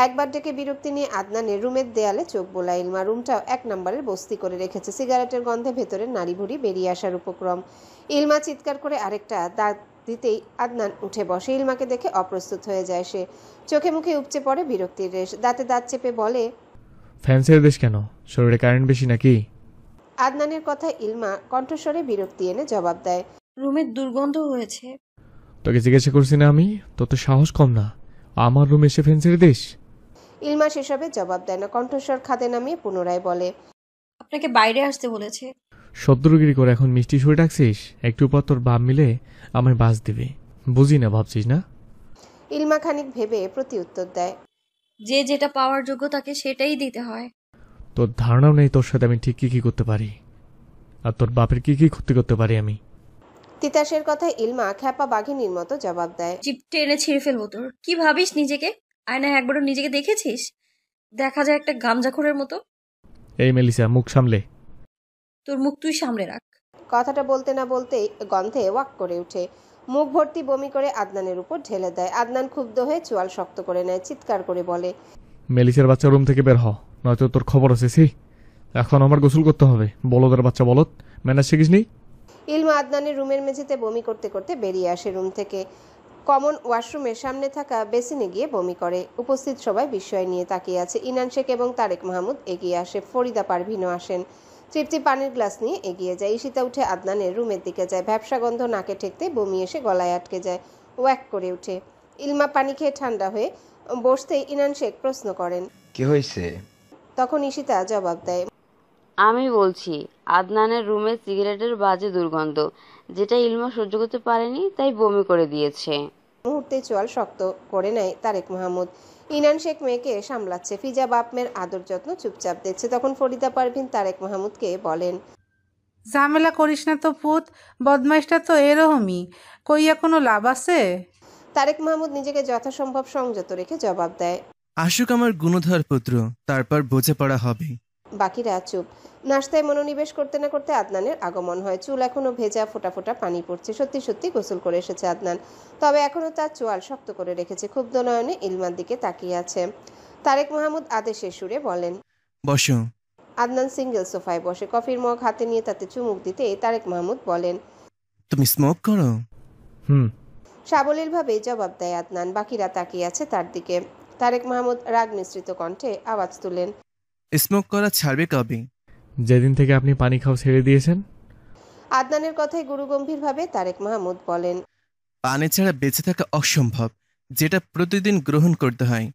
একবার ডেকে বিরক্তি নিয়ে আদনানের রুমের দেয়ালে চোখ বোলায় ইলমা। রুমটাও 1 নম্বরের বস্তি করে রেখেছে। সিগারেটের গন্ধে ভেতরে নাড়ি ভুড়ি বেরিয়ে আসার উপক্রম। ইলমা চিৎকার করে আরেকটা দাঁত দিতেই আদনান উঠে বসে। ইলমাকে দেখে অপ্রস্তুত হয়ে যায় সে। চোখে মুখে উপচে পড়ে বিরক্তির রেশ। দাঁতে দাঁত চেপে বলে, ফ্যান্সের দেশ কেন? শরীরে কারেন্ট বেশি নাকি? আদনানের কথা ইলমা কণ্ঠস্বরে বিরক্তি এনে জবাব দেয়, রুমের দুর্গন্ধ হয়েছে। তোকে জিজ্ঞাসা করছি না আমি? তোর তো সাহস কম না, আমার রুমে এসে ফ্যান্সের দেশ? ইলমা সেসবে জবাব দেয় না, কণ্ঠস্বর খাদে নামিয়ে পুনরায় বলে, আপনাকে বাইরে আসতে বলেছে। সদ্যরগিরি করে এখন মিষ্টি সুরে ডাকছিস? একটু পর তোর বাপ মিলে আমায় বাস দিবে, বুঝি না ভাবছিস না? ইলমা খানিক ভেবে প্রতি উত্তর দেয়, যে যেটা পাওয়ার যোগ্য তাকে সেটাই দিতে হয়। তোর ধারণাও নেই তোর সাথে আমি ঠিক কি করতে পারি, আর তোর বাপের কি ক্ষতি করতে পারি আমি। তিতাসের কথায় ইলমা খ্যাপা বাঘিনীর মতো জবাব দেয়, জিপ টেনে ছিঁড়ে ফেলবো তোর। কি ভাবিস নিজেকে? আয়নায় একবারও নিজেকে দেখেছিস? দেখা যায় একটা গামজাখোরের মতো। এই মেলিসা, মুখ সামলে। তোর মুখ তুই সামলে রাখ। কথাটা বলতে না বলতেই গন্ধে ওয়াক করে উঠে মুখ ভর্তি বমি করে আদনানের উপর ঢেলে দেয়। আদনান ক্ষুব্ধ হয়ে চোয়াল শক্ত করে নেয়, চিৎকার করে বলে, মেলিসার বাচ্চা রুম থেকে বের হ, নয়তো তোর খবর আছে। সি, এখন আমার গোসল করতে হবে। বলদের বাচ্চা বলদ, ম্যানেজ শিখিস নি? ইলমা আদনানের রুমের মেঝেতে বমি করতে করতে বেরিয়ে আসে রুম থেকে। কমন ওয়াশরুমের সামনে থাকা বেসিনে গিয়ে বমি করে। উপস্থিত সবাই বিস্ময় নিয়ে তাকিয়ে আছে। ইনান শেখ এবং তারেক মাহমুদ এগিয়ে আসে। ফরিদা পারভিনও আসেন। তৃপ্তি পানির গ্লাস নিয়ে এগিয়ে যায়। ঈশিতা উঠে আদনানের রুমের দিকে যায়। ভ্যাবসা গন্ধ নাকে ঠেকতে বমি এসে গলায় আটকে যায়। ওয়াক করে উঠে। ইলমা পানি খেয়ে ঠান্ডা হয়ে বসতেই ইনান শেখ প্রশ্ন করেন, কি হয়েছে? তখন ঈশিতা জবাব দেয়, আমি বলছি, আদনানের রুমে সিগারেটের বাজে দুর্গন্ধ, যেটা ইলমা সহ্য করতে পারেনি, তাই বমি করে দিয়েছে। মুহূর্তে চোয়াল শক্ত করে নেয় তারেক মাহমুদ। ইনান শেখ মেয়েকে সামলাচ্ছে। ফিজা বাপ মেয়ের আদর যত্ন চুপচাপ দেখছে। তখন ফরিদা পারভিন তারেক মাহমুদকে বলেন, ঝামেলা করিস না তো পুত, বদমাইশটা তো এরকমই, কইয়া কোনো লাভ আছে? তারেক মাহমুদ নিজেকে যথাসম্ভব সংযত রেখে জবাব দেয়, আসুক আমার গুণধর পুত্র, তারপর বোঝে পড়া হবে। বাকিরা চুপ। নাস্তায় মনোনিবেশ করতে না করতে আদনানের আগমন হয়। চুল এখনো ভেজা, ফোঁটা ফোঁটা পানি পড়ছে। সত্যি সত্যি গোসল করে এসেছে আদনান, তবে এখনো তার চোয়াল শক্ত করে রেখেছে। ক্ষুব্ধ নয়নে ইলমার দিকে তাকিয়ে আছে। তারেক মাহমুদ আদেশের সুরে বলেন, বসো। আদনান সিঙ্গেল সোফায় বসে কফির মগ হাতে নিয়ে তাতে চুমুক দিতে তারেক মাহমুদ বলেন, তুমি স্মোক করো? সাবলীলভাবে জবাব দেয় আদনান। বাকিরা তাকিয়ে আছে তার দিকে। তারেক মাহমুদ রাগ মিশ্রিত কণ্ঠে আওয়াজ তুলেন, স্মোক করা ছাড়বে কবে? যেদিন থেকে আপনি পানি খাওয়া ছেড়ে দিয়েছেন। আদনানের কথায় গুরুগম্ভীরভাবে তারেক মাহমুদ বলেন, পানি ছাড়া বেঁচে থাকা অসম্ভব, যেটা প্রতিদিন গ্রহণ করতে হয়।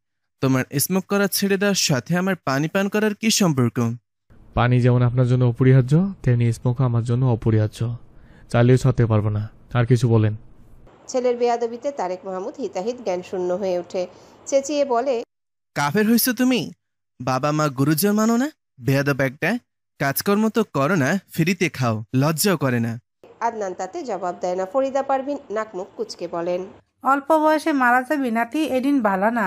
তোমার স্মোক করা ছেড়ে দেওয়ার সাথে আমার পানি পান করার কি সম্পর্ক? পানি যেমন আপনার জন্য অপরিহার্য, তেমনি স্মোকও আমার জন্য অপরিহার্য। চালিয়েও ছাড়তে পারবো না। আর কিছু বলেন? ছেলের বেয়াদবিতে তারেক মাহমুদ হিতাহিত জ্ঞানশূন্য হয়ে ওঠে। চেঁচিয়ে বলে, কাফের হইছো তুমি? বাবা মা গুরুজন মানো না? বেয়াদব একটা। কাজকর্ম তো করো না, ফ্রিতে খাও, লজ্জাও করে না। আদনান তাতে জবাব দেয় না। ফরিদা পারভিন নাকমুখ কুচকে বলেন, অল্প বয়সে মারা যাবি নাতি, এদিন ভালো না।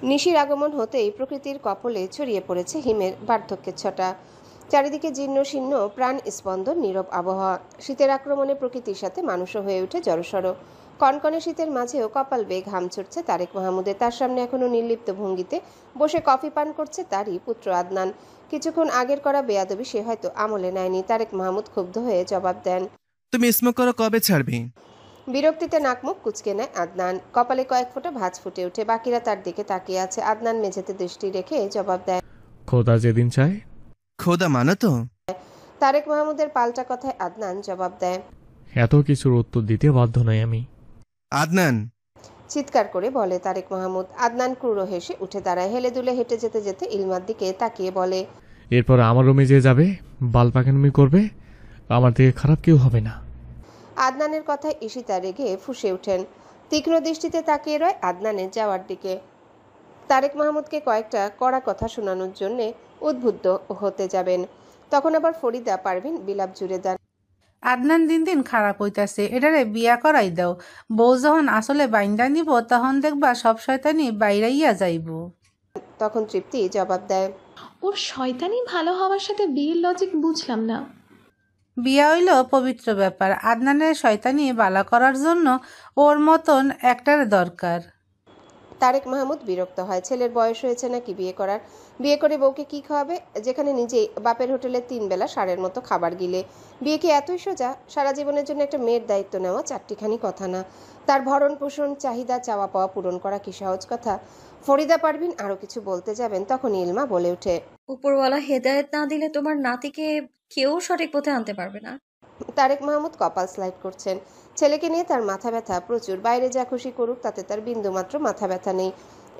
নিশির আগমন হতেই প্রকৃতির কপলে ছড়িয়ে পড়েছে হিমের বার্ধক্যের ছটা। চারিদিকে জীর্ণ শীর্ণ প্রাণ স্পন্দন, নীরব আবহাওয়া। শীতের আক্রমণে প্রকৃতির সাথে মানুষও হয়ে ওঠে জড়সড়। কনকনে শীতের মাঝেও কপাল বেয়ে ঘাম ছুটছে তারেক মাহমুদের। তার সামনে এখনো নির্লিপ্ত ভঙ্গিতে বসে কফি পান করছে তারই পুত্র আদনান। কিছুক্ষণ আগের করা বেয়াদবি সে হয়তো আমলে নেয়নি। তারেক মাহমুদ ক্ষুব্ধ হয়ে জবাব দেন, তুমি স্মোক করো কবে ছাড়বে? বিরক্তিতে নাকমুখ কুচকে নেয় আদনান। কপালে কয়েক ফোঁটা ভাঁজ ফুটে ওঠে। বাকিরা তার দিকে তাকিয়ে আছে। আদনান মেঝেতে দৃষ্টি রেখে জবাব দেয়, খোদা যেদিন চায়। খোদা মানো তো? তারেক মাহমুদের পাল্টা কথায় আদনান জবাব দেয়, এত কিছুর উত্তর দিতে বাধ্য নই আমি। আদনান, চিৎকার করে বলে তারেক মাহমুদ। আদনান ক্রুড় হেসে উঠে দাঁড়ায়। হেলে দুলে হেঁটে যেতে যেতে ইলমার দিকে তাকিয়ে বলে, এরপর আমার রুমে যে যাবে, বাল পাকানমি করবে, আমার থেকে খারাপ কেউ হবে না। আদনানের কথায় ঈশিতা রেগে ফুঁসে ওঠেন। তীক্ষ্ণ দৃষ্টিতে তাকিয়ে রয় আদনানের যাওয়ার দিকে। তারেক মাহমুদকে কয়েকটা কড়া কথা শোনানোর জন্য উদ্বুদ্ধ হতে যাবেন, তখন আবার ফরিদা পারভিন বিলাপ জুড়ে দেন। আদনান দিন দিন খারাপ হইতাছে, এটারে বিয়া করাই দাও। বউ যখন আসলে বাইন্দা নিব তখন দেখবা সব শয়তানি বাইরাইয়া যাইব। তখন তৃপ্তি জবাব দেয়, ওর শয়তানি ভালো হওয়ার সাথে বিয়ের লজিক বুঝলাম না। বিয়া হইল পবিত্র ব্যাপার, আদনানের শয়তানি বালা করার জন্য ওর মতন একটার দরকার। তারেক মাহমুদ বিরক্ত হয়। ছেলের বয়স হয়েছে নাকি বিয়ে করার? বিয়ে করে বউকে কি খাওয়াবে, যেখানে নিজেই বাপের হোটেলে 3 বেলা সারের মতো খাবার গিলে? বিয়ে কি এতই সোজা? সারা জীবনের জন্য একটা মেয়ের দায়িত্ব নেওয়া চারটিখানি কথা না। তার ভরণ পোষণ, চাহিদা, চাওয়া পাওয়া পূরণ করা কি সহজ কথা? ফরিদা পারভিন আরো কিছু বলতে যাবেন, তখন ইলমা বলে ওঠে, উপরওয়ালা হেদায়েত না দিলে তোমার নাতিকে কেউ সঠিক পথে আনতে পারবে না। তারেক মাহমুদ কপাল স্লাইড করছেন। ছেলেকে নিয়ে তার মাথা ব্যথা প্রচুর। বাইরে যা খুশি করুক, তাতে তার বিন্দুমাত্র মাথা ব্যথা নেই।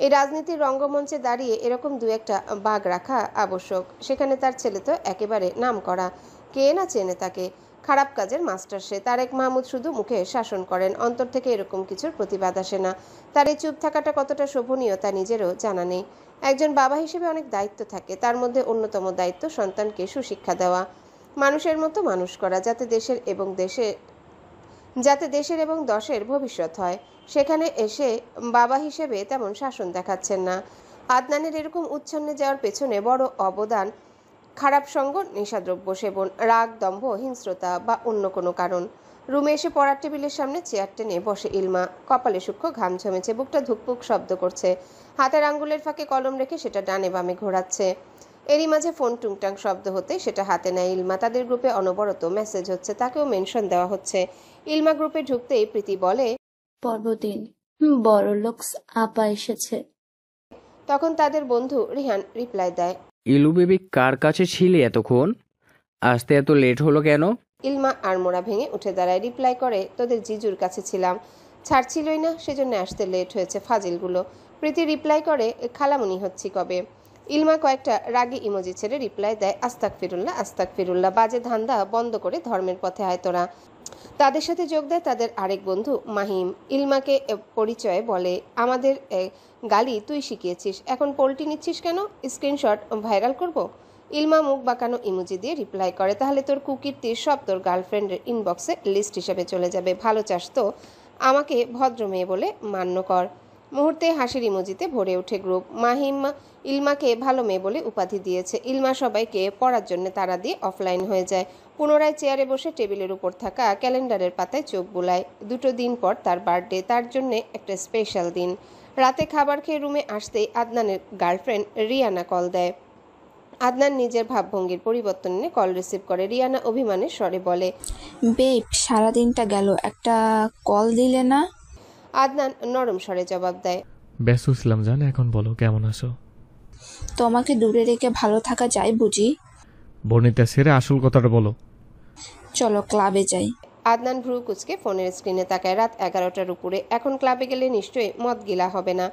এই রাজনীতির রঙ্গমঞ্চে দাঁড়িয়ে এরকম দু একটা বাঘ রাখা আবশ্যক। সেখানে তার ছেলে তো একেবারে নাম করা, কে না চেনে তাকে। খারাপ কাজের মাস্টার সে। তারেক মাহমুদ শুধু মুখে শাসন করেন, অন্তর থেকে এরকম কিছুর প্রতিবাদ আসে না। তার এই চুপ থাকাটা কতটা শোভনীয় তা নিজেরও জানা নেই। একজন বাবা হিসেবে অনেক দায়িত্ব থাকে, তার মধ্যে অন্যতম দায়িত্ব সন্তানকে সুশিক্ষা দেওয়া, মানুষের মতো মানুষ করা, যাতে দেশের এবং দশের ভবিষ্যৎ হয়। সেখানে এসে বাবা হিসেবে তেমন শাসন দেখাচ্ছেন না। আদনানের এরকম উচ্ছন্নে যাওয়ার পেছনে বড় অবদান খারাপ সঙ্গ, নেশাদ্রব্য সেবন, রাগ, দম্ভ, হিংস্রতা বা অন্য কোনো কারণ। রুমে এসে পড়ার টেবিলের সামনে চেয়ার টেনে বসে ইলমা। কপালে সূক্ষ্ম ঘাম জমেছে, বুকটা ধুকপুক শব্দ করছে। হাতের আঙ্গুলের ফাঁকে কলম রেখে সেটা ডানে বামে ঘোরাচ্ছে। এরই মাঝে ফোন টুংটাং শব্দ হতে সেটা হাতে নেয় ইলমা। তাদের গ্রুপে অনবরত মেসেজ হচ্ছে, তাকেও মেনশন দেওয়া হচ্ছে। ইলমা গ্রুপে ঢুকতেই প্রীতি বলে, পর্বদিন বড় লোকস আপা এসেছে। তখন তাদের বন্ধু রিহান রিপ্লাই দেয়, ইলু বেবি কার কাছে ছিলে এতক্ষণ? আসতে এত লেট হলো কেন? ইলমা আড়মোড়া ভেঙে উঠে দাঁড়ায়, রিপ্লাই করে, তোদের জিজুর কাছে ছিলাম, ছাড়ছিলই না, সেজন্য আসতে লেট হয়েছে ফাজিলগুলো। প্রীতি রিপ্লাই করে, খালামুনি হচ্ছি কবে। ইলমা কয়েকটা রাগী ইমোজি ছেড়ে রিপ্লাই দেয়, আস্তাক ফিরুল্লাহ, বাজে ধান্দা বন্ধ করে ধর্মের পথে আয় তোরা। তাদের সাথে যোগ দেয় তাদের আরেক বন্ধু মাহিম। ইলমাকে পরিচয় বলে, আমাদের গালি তুই শিখিয়েছিস, এখন পোল্টি নিচ্ছিস কেন? স্ক্রিনশট ভাইরাল করব? ইলমা মুখ বাঁকানো ইমোজি দিয়ে রিপ্লাই করে, তাহলে তোর কুকীর্তির সব তোর গার্লফ্রেন্ডের ইনবক্সে লিস্ট হিসেবে চলে যাবে। ভালো চাস তো আমাকে ভদ্র মেয়ে বলে মান্য কর। মুহূর্তে হাসির ইমোজিতে ভরে ওঠে গ্রুপ। মাহিম ইলমাকে ভালো মেয়ে বলে উপাধি দিয়েছে। ইলমা সবাইকে পড়ার জন্য তাড়া দিয়ে অফলাইন হয়ে যায়। পুনরায় চেয়ারে বসে টেবিলের উপর থাকা ক্যালেন্ডারের পাতায় চোখ বুলায়। 2 দিন পর তার বার্থডে, তার জন্য একটা স্পেশাল দিন। রাতে খাবার খেয়ে রুমে আসতেই আদনানের গার্লফ্রেন্ড রিয়ানা কল দেয়। আদনান নিজের ভাবভঙ্গির পরিবর্তন নিয়ে কল রিসিভ করে। রিয়ানা অভিমানের স্বরে বলে, বেব সারাদিনটা গেল, একটা কল দিলে না? আদনান নরম স্বরে জবাব দেয়, ব্যস্ত ছিলাম জান, এখন বলো কেমন আছো? তোমাকে দূরে রেখে ভালো থাকা যায় বুঝি? বর্ণিতা সেরে আসল কথাটা বলো। চলো ক্লাবে যাই। আদনান ভ্রু কুচকে ফোনের স্ক্রিনে তাকায়। রাত 11টার উপরে। এখন ক্লাবে গেলে নিশ্চয়ই মদ গিলা হবে না,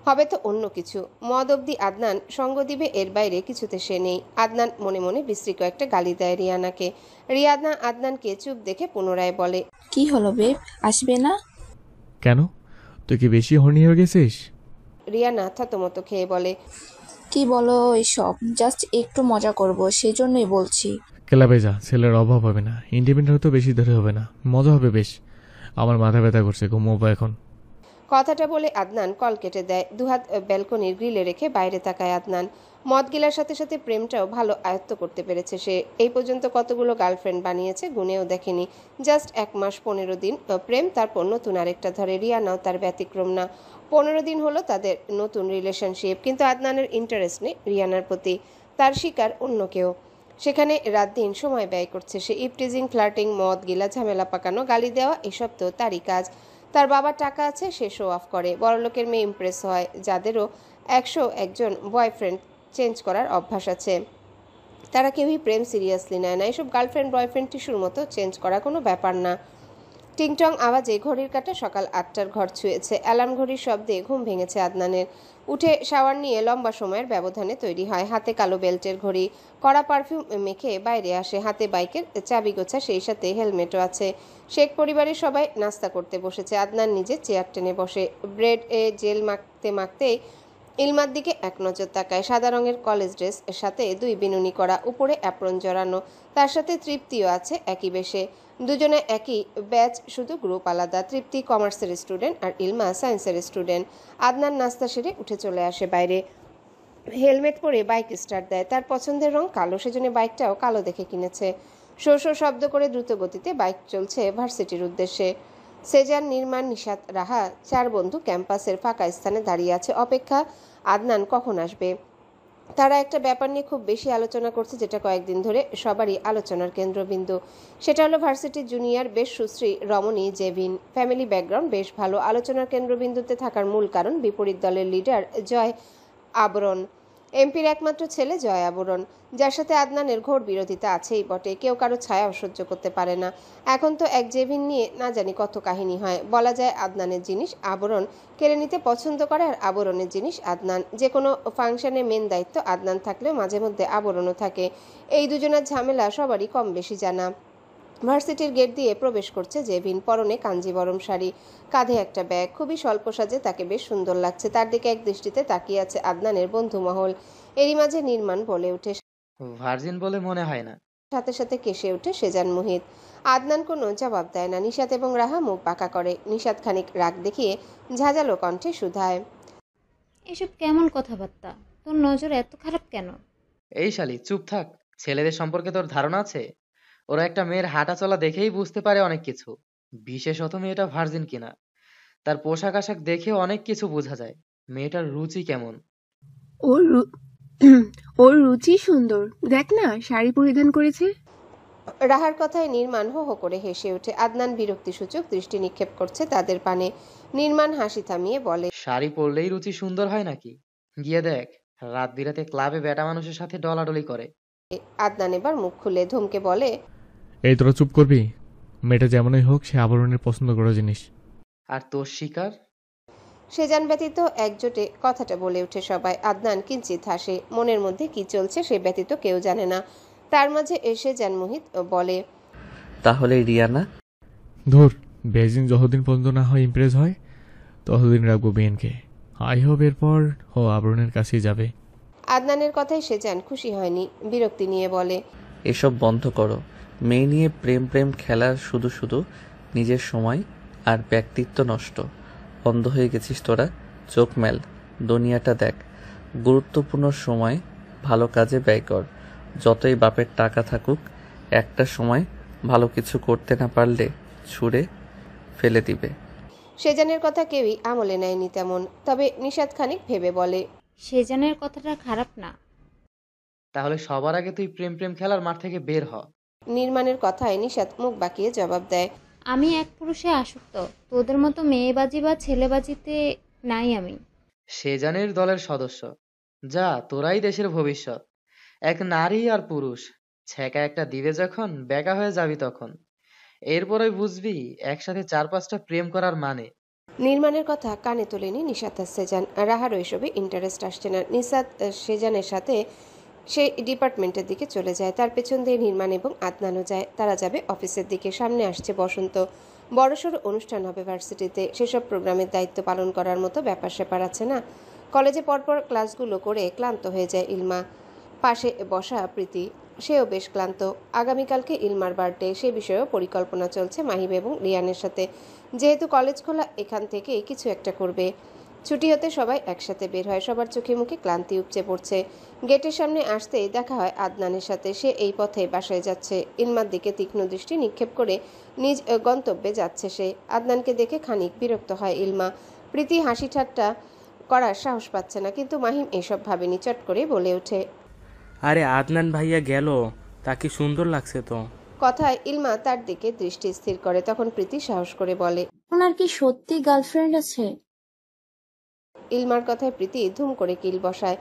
হবে তো অন্য কিছু। মদ অবধি আদনান সঙ্গ দিবে, এর বাইরে কিছুতে সে নেই। আদনান মনে মনে বিশ্রী কয়েকটা গালি দেয় রিয়ানাকে। রিয়ানা আদনানকে চুপ দেখে পুনরায় বলে, কি হলো বেব, আসবে না? কেন, তুই কি বেশি হর্নি হয়ে গেছিস? রিয়ানা থতমত খেয়ে বলে, কি বলো এইসব, জাস্ট একটু মজা করব, সেজন্যই বলছি। ক্লাবে যা, ছেলের অভাব হবে না, ইন্ডিপেন্ডেন্ট হতে বেশি ধরে হবে না, মজা হবে বেশ। আমার মাথা ব্যথা করছে, ঘুমোবো এখন। কথাটা বলে আদনান কল কেটে দেয়। দুহাত ব্যালকনির গ্রিলে রেখে বাইরে তাকায় আদনান। মদ গিলার সাথে সাথে প্রেমটাও ভালো আয়ত্ত করতে পেরেছে সে। এই পর্যন্ত কতগুলো গার্লফ্রেন্ড বানিয়েছে গুনেও দেখেনি। জাস্ট 1 মাস 15 দিন প্রেম, তারপর নতুন আরেকটা ধরে। রিয়ানাও তার ব্যতিক্রম না। 15 দিন হলো তাদের নতুন রিলেশনশিপ, কিন্তু আদনানের ইন্টারেস্ট নেই রিয়ানার প্রতি। তার শিকার অন্য কেউ। সেখানে রাত দিন সময় ব্যয় করছে সে। ইপটিজিং, ফ্লার্টিং, মদ গিলা, ঝামেলা পাকানো, গালি দেওয়া, এসব তো তারই কাজ। তার বাবার টাকা আছে, সে শো অফ করে। বড়লোকের মেয়ে ইমপ্রেস হয়, যাদেরও 101 জন বয়ফ্রেন্ড চেঞ্জ করার অভ্যাস আছে। তারা কেউই প্রেম সিরিয়াসলি নেয় না। এসব গার্লফ্রেন্ড বয়ফ্রেন্ড টিস্যুর মতো চেঞ্জ করা কোনো ব্যাপার না। টিংটং আওয়াজে ঘড়ির কাঁটা সকাল 8টার ঘর ছুঁয়েছে। অ্যালার্ম ঘড়ির শব্দে ঘুম ভেঙেছে আদনানের। উঠে শাওয়ার নিয়ে লম্বা সময়ের ব্যবধানে তৈরি হয়। হাতে কালো বেল্টের ঘড়ি, কড়া পারফিউম মেখে বাইরে আসে। হাতে বাইকের চাবি গোছা, সেই সাথে হেলমেটও আছে। শেখ পরিবারের সবাই নাস্তা করতে বসেছে। আদনান নিজে চেয়ার টেনে বসে। ব্রেড জেল মাখতে মাখতেই ইলমার দিকে এক নজর তাকায়। সাদা রঙের কলেজ ড্রেস সাথে 2 বিনুনি করা, উপরে অ্যাপ্রন জড়ানো। তার সাথে তৃপ্তিও আছে একই বেশে। দুজনে একই ব্যাচ, শুধু গ্রুপ আলাদা। তৃপ্তি কমার্সের স্টুডেন্ট আর ইলমা সায়েন্সের স্টুডেন্ট। আদনান নাস্তা সেরে উঠে চলে আসে বাইরে। হেলমেট পরে বাইক স্টার্ট দেয়। তার পছন্দের রং কালো, সেজন্য বাইকটাও কালো দেখে কিনেছে। শো শো শব্দ করে দ্রুত গতিতে বাইক চলছে ভার্সিটির উদ্দেশ্যে। সেজান, নির্মাণ, নিশাত, রাহা 4 বন্ধু ক্যাম্পাসের ফাঁকা স্থানে দাঁড়িয়ে আছে। অপেক্ষা আদনান কখন আসবে। তারা একটা ব্যাপার নিয়ে খুব বেশি আলোচনা করছে, যেটা কয়েকদিন ধরে সবারই আলোচনার কেন্দ্রবিন্দু। সেটা হলো ভার্সিটির জুনিয়র বেশ সুশ্রী রমণী জেভিন। ফ্যামিলি ব্যাকগ্রাউন্ড বেশ ভালো। আলোচনার কেন্দ্রবিন্দুতে থাকার মূল কারণ বিপরীত দলের লিডার জয় আবরণ, এমপির একমাত্র ছেলে জয় আবরণ, যার সাথে আদনানের ঘোর বিরোধিতা আছেই বটে। কেউ কারো ছায়াও সহ্য করতে পারে না। এখন তো এক জেভিন নিয়ে না জানি কত কাহিনী হয়। বলা যায় আদনানের জিনিস আবরণ কেড়ে নিতে পছন্দ করে, আর আবরণের জিনিস আদনান। যে কোনো ফাংশনে মেন দায়িত্ব আদনান থাকলেও মাঝে মধ্যে আবরণও থাকে। এই দুজনের ঝামেলা সবারই কম বেশি জানা। ভার্সিটির গেট দিয়ে প্রবেশ করছে জেভিন। পরনে কাঞ্জিবরম শাড়ি, কাঁধে একটা ব্যাগ, খুবই স্বল্প সাজে তাকে বেশ সুন্দর লাগছে। তার দিকে এক দৃষ্টিতে তাকিয়ে আছে আদনানের বন্ধু মহল। এরই মাঝে নির্মাণ বলে ওঠে, ভার্জিন বলে মনে হয় না। সাথে সাথে কেসে ওঠে সেজান মুহিত। আদনান কোনো জবাব দেয় না। নিশাত এবং রাহা মুখ বাঁকা করে। নিশাত খানিক রাগ দেখিয়ে ঝাঁঝালো কণ্ঠে শুধায়, এসব কেমন কথাবার্তা? তোর নজর এত খারাপ কেন? এই শালি চুপ থাক। ছেলেদের সম্পর্কে তোর ধারণা আছে? ওরা একটা মেয়ের হাঁটা চলা দেখেই বুঝতে পারে অনেক কিছু, বিশেষত মেয়েটা ভার্জিন কিনা। তার পোশাক আশাক দেখে অনেক কিছু বোঝা যায় মেয়েটার রুচি কেমন। ওর ওর রুচি সুন্দর, দেখ না শাড়ি পরিধান করেছে। রাহার কথায় নির্মাণ হো হো করে হেসে ওঠে। আদনান বিরক্তিসূচক দৃষ্টি নিক্ষেপ করছে তাদের পানে। নির্মাণ হাসি থামিয়ে বলে, শাড়ি পরলেই রুচি সুন্দর হয় নাকি? গিয়ে দেখ, রাত বিরাতে ক্লাবে বেটা মানুষের সাথে ডলাডলি করে। আদনান এবার মুখ খুলে ধমকে বলে, এই তোরা চুপ করবি? মেয়েটা যেমনই হোক, সে আবরণের পছন্দ করা জিনিস। আর তোর শিকার? সেজান ব্যতীত একজোটে কথাটা বলে ওঠে সবাই। আদনান কিঞ্চিত হাসে। মনের মধ্যে কি চলছে সে ব্যতীত কেউ জানে না। তার মাঝে এসে জান মোহিত বলে, তাহলে রিয়ানা? ধুর, বেজিং যতদিন পর্যন্ত না হয় ইমপ্রেস হয় ততদিন রাখবো বিএনকে। আই হোপ এরপর ও আবরণের কাছেই যাবে। আদনানের কথায় সেজান খুশি হয়নি, বিরক্তি নিয়ে বলে, এসব বন্ধ করো। মেয়ে নিয়ে প্রেম প্রেম খেলা শুধু শুধু নিজের সময় আর ব্যক্তিত্ব নষ্ট। অন্ধ হয়ে গেছিস তোরা? চোখ মেল, দুনিয়াটা দেখ। গুরুত্বপূর্ণ সময় ভালো কাজে ব্যয় কর। যতই বাপের টাকা থাকুক, একটা সময় ভালো কিছু করতে না পারলে ছুঁড়ে ফেলে দিবে। সেজানের কথা কেউই আমলে নেয়নি তেমন। তবে নিশাত খানিক ভেবে বলে, সেজানের কথাটা খারাপ না। তাহলে সবার আগে তুই প্রেম প্রেম খেলার মাঠ থেকে বের হ। নির্মাণের কথায় নিশাত মুখ বাঁকিয়ে জবাব দেয়, আমি এক পুরুষে আসক্ত, তোদের মতো মেয়েবাজি বা ছেলেবাজিতে নাই আমি। সেজানের দলের সদস্য। যা, তোরাই দেশের ভবিষ্যৎ। এক নারী আর পুরুষ ছেঁকা একটা দিবে যখন, বেকা হয়ে যাবি তখন। এরপরে বুঝবি একসাথে 4-5টা প্রেম করার মানে। নির্মাণের কথা কানে তোলেনি নিশাত আর সেজান। রাহার ওইসবে ইন্টারেস্ট আসছে না। নিশাত সেজানের সাথে সে ডিপার্টমেন্টের দিকে চলে যায়। তার পেছন দিয়ে নির্মাণ এবং আদনানও যায়। তারা যাবে অফিসের দিকে। সামনে আসছে বসন্ত। বড়সড় অনুষ্ঠান হবে ভার্সিটিতে। সেসব প্রোগ্রামের দায়িত্ব পালন করার মতো ব্যাপার স্যাপার আছে না। কলেজে পরপর ক্লাসগুলো করে ক্লান্ত হয়ে যায় ইলমা। পাশে বসা প্রীতি, সেও বেশ ক্লান্ত। আগামীকালকে ইলমার বার্থডে, সে বিষয়েও পরিকল্পনা চলছে মাহিব এবং রিয়ানের সাথে। যেহেতু কলেজ খোলা, এখান থেকে কিছু একটা করবে। ছুটি হতে সবাই একসাথে বের হয়। সবার চোখে মুখে ক্লান্তি উপচে পড়ছে। গেটের সামনে আসতেই দেখা হয় আদনানের সাথে। সে এই পথে বাসায় যাচ্ছে। ইলমার দিকে তীক্ষ্ণ দৃষ্টি নিক্ষেপ করে নিজ গন্তব্যে যাচ্ছে সে। আদনানকে দেখে খানিক বিরক্ত হয় ইলমা। প্রীতি হাসি ঠাট্টা করার সাহস পাচ্ছে না, কিন্তু মাহিম এসব ভাবেনি। চট করে বলে ওঠে, আরে আদনান ভাইয়া গেল, তাকে সুন্দর লাগছে তো। কথায় ইলমা তার দিকে দৃষ্টি স্থির করে। তখন প্রীতি সাহস করে বলে, ওনার কি সত্যি গার্লফ্রেন্ড আছে? ইলমার কথায় প্রীতি ধুম করে কিল বসায়।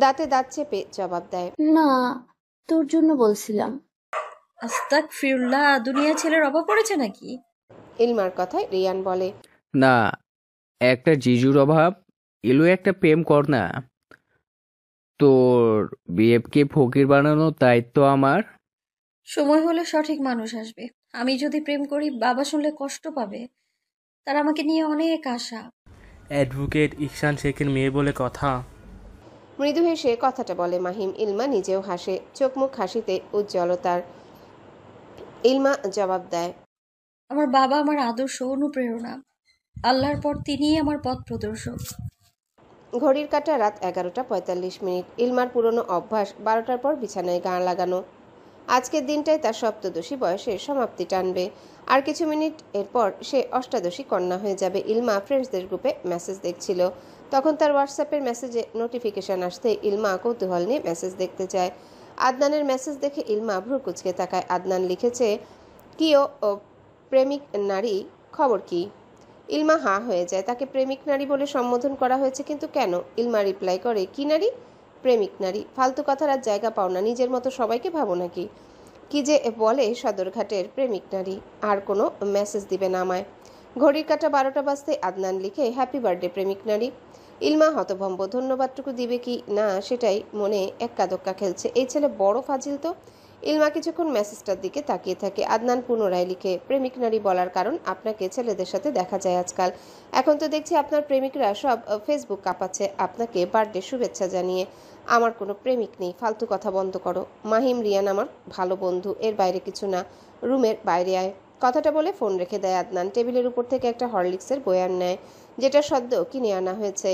দাঁতে দাঁত চেপে জবাব দেয়, না, তোর জন্য বলছিলাম। আস্তাক ফিরুল্লাহ, দুনিয়া ছেলের অভাব পড়েছে নাকি? ইলমার কথায় রিয়ান বলে, না, একটা জিজুর অভাব। এলো একটা প্রেম কর না। তোর বিএফকে ফকির বানানোর দায়িত্ব আমার। সময় হলে সঠিক মানুষ আসবে। আমি যদি প্রেম করি বাবা শুনলে কষ্ট পাবে। তার আমাকে নিয়ে অনেক আশা। অ্যাডভোকেট ইহসান শেখের মেয়ে বলে কথা। মৃদু হেসে কথাটা বলে মাহিম। ইলমা নিজেও হাসে, চোখ মুখ হাসিতে উজ্জ্বলতার। ইলমা জবাব দেয়, আমার বাবা আমার আদর্শ অনুপ্রেরণা। আল্লাহর পর তিনিই আমার পথ প্রদর্শক। ঘড়ির কাঁটা রাত 11:45। ইলমার পুরনো অভ্যাস 12টার পর বিছানায় গা লাগানো। আজকের দিনটাই তার সপ্তদশী বয়সের সমাপ্তি টানবে। আর কিছু মিনিট এরপর সে অষ্টাদশী কন্যা হয়ে যাবে। ইলমা ফ্রেন্ডসদের গ্রুপে মেসেজ দেখছিল। তখন তার হোয়াটসঅ্যাপের মেসেজে নোটিফিকেশন আসতে ইলমা কৌতূহল নিয়ে মেসেজ দেখতে যায়। আদনানের মেসেজ দেখে ইলমা ভ্রু কুঁচকে তাকায়। আদনান লিখেছে, কি ও প্রেমিক নারী, খবর কি? ইলমা হা হয়ে যায়। তাকে প্রেমিক নারী বলে সম্বোধন করা হয়েছে, কিন্তু কেন? ইলমা রিপ্লাই করে, কি নারী? প্রেমিক নারী। ফালতু কথার আর জায়গা পাও না, নিজের মতো সবাইকে ভাবো নাকি? কি যে বলে সদরঘাটের প্রেমিক নারী। আর কোনো মেসেজ দিবে না আমায়। ঘড়ির কাঁটা 12টা বাজতে আদনান লিখে, হ্যাপি বার্থডে প্রেমিক নারী। ইলমা হতভম্ব। ধন্যবাদটুকু দিবে কি না সেটাই মনে এক্কা দোক্কা খেলছে। এই ছেলে বড় ফাজিল তো। ইলমা কিছুক্ষণ মেসেজটার দিকে তাকিয়ে থাকে। আদনান পুনরায় লিখে, প্রেমিক নারী বলার কারণ আপনাকে ছেলেদের সাথে দেখা যায় আজকাল। এখন তো দেখছি আপনার প্রেমিকরা সব ফেসবুক কাঁপাচ্ছে আপনাকে বার্থডে শুভেচ্ছা জানিয়ে। আমার কোনো প্রেমিক নেই, ফালতু কথা বন্ধ করো। মাহিম রিয়ান আমার ভালো বন্ধু, এর বাইরে কিছু না। রুমের বাইরে আয়। কথাটা বলে ফোন রেখে দেয় আদনান। টেবিলের উপর থেকে একটা হরলিক্সের বয়ান নেয়, যেটা সদ্য কিনে আনা হয়েছে।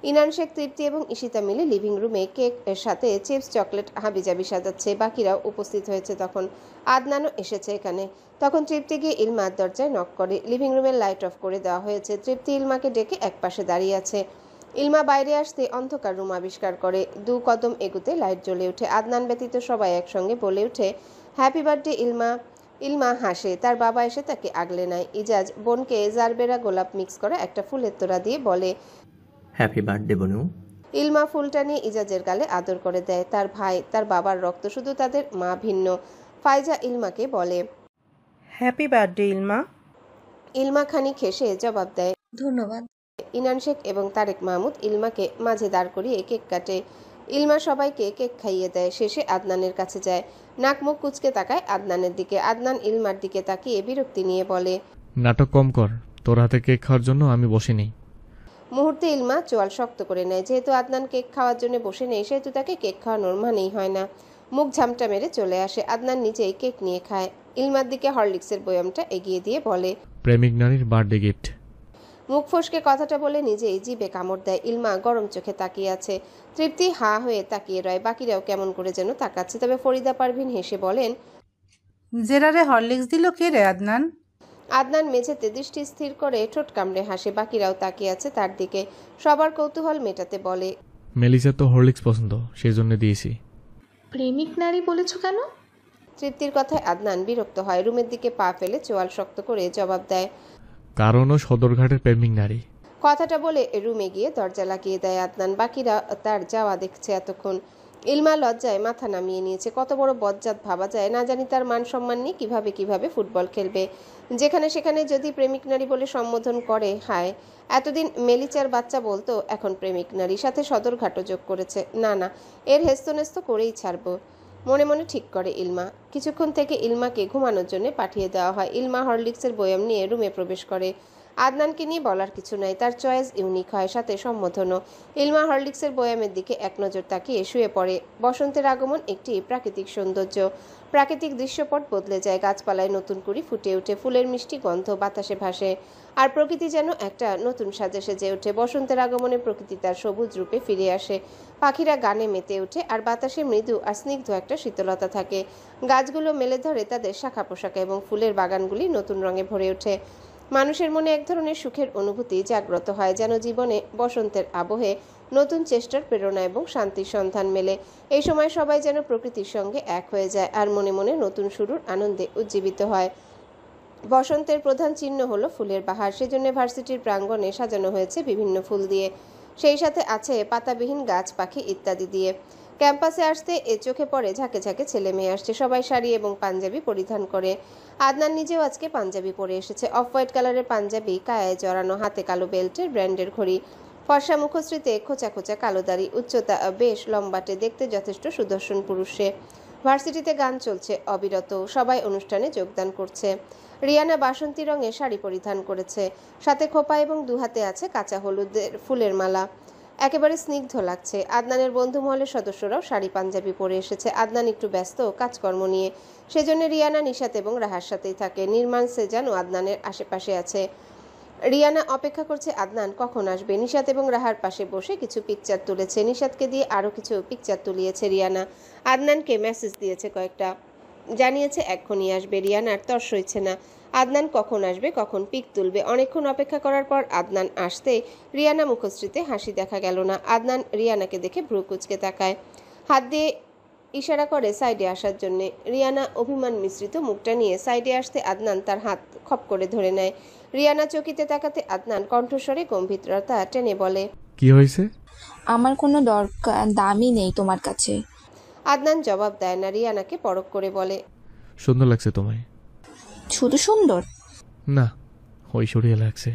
ইনান শেখ, তৃপ্তি এবং ঈশিতা মিলে লিভিং রুমে কেক এর সাথে চিপস চকলেট হাবিজাবি সাজাচ্ছে। বাকিরাও উপস্থিত হয়েছে তখন। আদনানও এসেছে এখানে। তখন তৃপ্তি গিয়ে ইলমার দরজায় নক করে। লিভিং রুমের লাইট অফ করে দেওয়া হয়েছে। তৃপ্তি ইলমাকে ডেকে একপাশে দাঁড়িয়ে আছে। ইলমা বাইরে আসতে অন্ধকার রুম আবিষ্কার করে। 2 কদম এগুতে লাইট জ্বলে ওঠে। আদনান ব্যতীত সবাই একসঙ্গে বলে ওঠে, হ্যাপি বার্থডে ইলমা। ইলমা হাসে। তার বাবা এসে তাকে আগলে নেয়। ইজাজ বোনকে জারবেরা গোলাপ মিক্স করা একটা ফুলের তোড়া দিয়ে বলে, হ্যাপি বার্থডে বনু। ইলমা ফুলটা নিয়ে ইজাজের গালে আদর করে দেয়। তার ভাই, তার বাবার রক্ত, শুধু তাদের মা ভিন্ন। ফাইজা ইলমাকে বলে, হ্যাপি বার্থডে ইলমা। ইলমা খানিক হেসে জবাব দেয়, ধন্যবাদ। ইনান শেখ এবং তারেক মাহমুদ ইলমাকে মাঝে দাঁড় করিয়ে কেক কাটে। ইলমা সবাইকে কেক খাইয়ে দেয়। শেষে আদনানের কাছে যায়। নাক মুখ কুচকে তাকায় আদনানের দিকে। আদনান ইলমার দিকে তাকিয়ে বিরক্তি নিয়ে বলে, নাটক কম কর, তোর হাতে কেক খাওয়ার জন্য আমি বসিনি। মুহূর্তে ইলমা চোয়াল শক্ত করে নেয়। যেহেতু আদনান কেক খাওয়ার জন্য বসে নেই, সেহেতু তাকে কেক খাওয়ানোর মানেই হয় না। মুখ ঝামটা মেরে চলে আসে। আদনান নিজেই কেক নিয়ে খায়। ইলমার দিকে হরলিক্সের বয়ামটা এগিয়ে দিয়ে বলে, প্রেমিক নারীর বার্থডে গিফট। মুখ ফসকে কথাটা বলে নিজেই জিভে কামড় দেয়। ইলমা গরম চোখে তাকিয়ে আছে। তৃপ্তি হা হয়ে তাকিয়ে রয়। বাকিরাও কেমন করে যেন তাকাচ্ছে। তবে ফরিদা পারভিন হেসে বলেন, জেরারে হরলিক্স দিল কে রে আদনান? আদনান মেঝেতে দৃষ্টি স্থির করে ঠোঁট কামড়ে হাসে। বাকিরাও তাকিয়ে আছে তার দিকে। সবার কৌতূহল মেটাতে বলে, মেলিসা তো হরলিক্স পছন্দ, সেই জন্য দিয়েছি। প্রেমিক নারী বলেছ কেন? তৃপ্তির কথায় আদনান বিরক্ত হয়। রুমের দিকে পা ফেলে চোয়াল শক্ত করে জবাব দেয়, কারণও সদরঘাটের প্রেমিক নারী। কথাটা বলে রুমে গিয়ে দরজা লাগিয়ে দেয় আদনান। বাকিরা তার যাওয়া দেখছে এতক্ষণ। ইলমা লজ্জায় মাথা নামিয়ে নিয়েছে। কত বড় বজ্জাত ভাবা যায়। না জানি তার মান সম্মান নিয়ে কিভাবে ফুটবল খেলবে। যেখানে সেখানে যদি প্রেমিক নারী বলে সম্বোধন করে। হায়, এতদিন মেলিচার বাচ্চা বলতো, এখন প্রেমিক নারী, সাথে সদরঘাটও যোগ করেছে। না না, এর হেস্তনেস্ত করেই ছাড়বো। মনে মনে ঠিক করে ইলমা। কিছুক্ষণ থেকে ইলমাকে ঘুমানোর জন্য পাঠিয়ে দেওয়া হয়। ইলমা হরলিক্সের বয়াম নিয়ে রুমে প্রবেশ করে। আদনানকে নিয়ে বলার কিছু নাই, তার চয়েস ইউনিক হয়, সাথে সম্বোধনও। ইলমা হরলিক্সের বয়ামের দিকে এক নজর তাকিয়ে শুয়ে পড়ে। বসন্তের আগমন একটি প্রাকৃতিক সৌন্দর্য। প্রাকৃতিক দৃশ্যপট বদলে যায়। গাছপালায় নতুন কুড়ি ফুটে ওঠে। ফুলের মিষ্টি গন্ধ বাতাসে ভাসে। আর প্রকৃতি যেন একটা নতুন সাজে সেজে ওঠে। বসন্তের আগমনে প্রকৃতি তার সবুজ রূপে ফিরে আসে। পাখিরা গানে মেতে ওঠে। আর বাতাসে মৃদু আর স্নিগ্ধ একটা শীতলতা থাকে। গাছগুলো মেলে ধরে তাদের শাখা পোশাকা এবং ফুলের বাগানগুলি নতুন রঙে ভরে ওঠে। মানুষের মনে এক ধরনের সুখের অনুভূতি জাগ্রত হয়, যেন জীবনে বসন্তের আবহে নতুন চেষ্টার প্রেরণা এবং শান্তির সন্ধান মেলে। এই সময় সবাই যেন প্রকৃতির সঙ্গে এক হয়ে যায় আর মনে মনে নতুন শুরুর আনন্দে উজ্জীবিত হয়। বসন্তের প্রধান চিহ্ন হলো ফুলের বাহার। সেজন্য ভার্সিটির প্রাঙ্গণে সাজানো হয়েছে বিভিন্ন ফুল দিয়ে। সেই সাথে আছে পাতাবিহীন গাছ, পাখি ইত্যাদি দিয়ে। ক্যাম্পাসে আসতে চোখে পড়ে ঝাঁকে ঝাঁকে ছেলে মেয়ে আসছে, সবাই শাড়ি এবং পাঞ্জাবি পরিধান করে। আদনান নিজেও আজকে পাঞ্জাবি পরে এসেছে, অফ হোয়াইট কালারের পাঞ্জাবি, কায়ায় জড়ানো, হাতে কালো বেল্টের ব্র্যান্ডের ঘড়ি, ফর্সা মুখশ্রীতে খোঁচা খোঁচা কালো দাড়ি, উচ্চতা বেশ লম্বাটে, দেখতে যথেষ্ট সুদর্শন পুরুষে। ভার্সিটিতে গান চলছে অবিরত, সবাই অনুষ্ঠানে যোগদান করছে। রিয়ানা বাসন্তী রঙের শাড়ি পরিধান করেছে, সাথে খোপা এবং দুহাতে আছে কাঁচা হলুদের ফুলের মালা, একেবারে স্নিগ্ধ লাগছে। আদনানের বন্ধু মহলের সদস্যরাও শাড়ি পাঞ্জাবি পরে এসেছে। আদনান একটু ব্যস্ত কাজকর্ম নিয়ে, সেজন্য রিয়ানা নিশাত এবং রাহার সাথেই থাকে। নির্মাণ সেজান ও আদনানের আশেপাশে আছে। রিয়ানা অপেক্ষা করছে আদনান কখন আসবে। নিশাত এবং রাহার পাশে বসে কিছু পিকচার তুলেছে, নিশাতকে দিয়ে আরও কিছু পিকচার তুলিয়েছে রিয়ানা। আদনানকে মেসেজ দিয়েছে কয়েকটা, জানিয়েছে এক্ষুনি আসবে। রিয়ানার তর সইছে না, আদনান কখন আসবে, কখন পিক তুলবে। অনেকক্ষণ অপেক্ষা করার পর আদনান আসতে রিয়ানা মুখশ্রীতে হাসি দেখা গেল না। আদনান রিয়ানাকে দেখে ভ্রু কুঁচকে তাকায়, হাত দিয়ে ইশারা করে সাইডে আসার জন্যে। রিয়ানা অভিমান মিশ্রিত মুখটা নিয়ে সাইডে আসতে আদনান তার হাত খপ করে ধরে নেয়। রিয়ানা চকিতে তাকাতে আদনান কণ্ঠস্বরে গম্ভীরতা টেনে বলে, কি হয়েছে? আমার কোনো দামই নেই তোমার কাছে। আদনান জবাব দেয় না, রিয়ানাকে পরখ করে বলে, সুন্দর লাগছে তোমায়। শুধু সুন্দর না, ঐশ্বরিয়া লাগছে।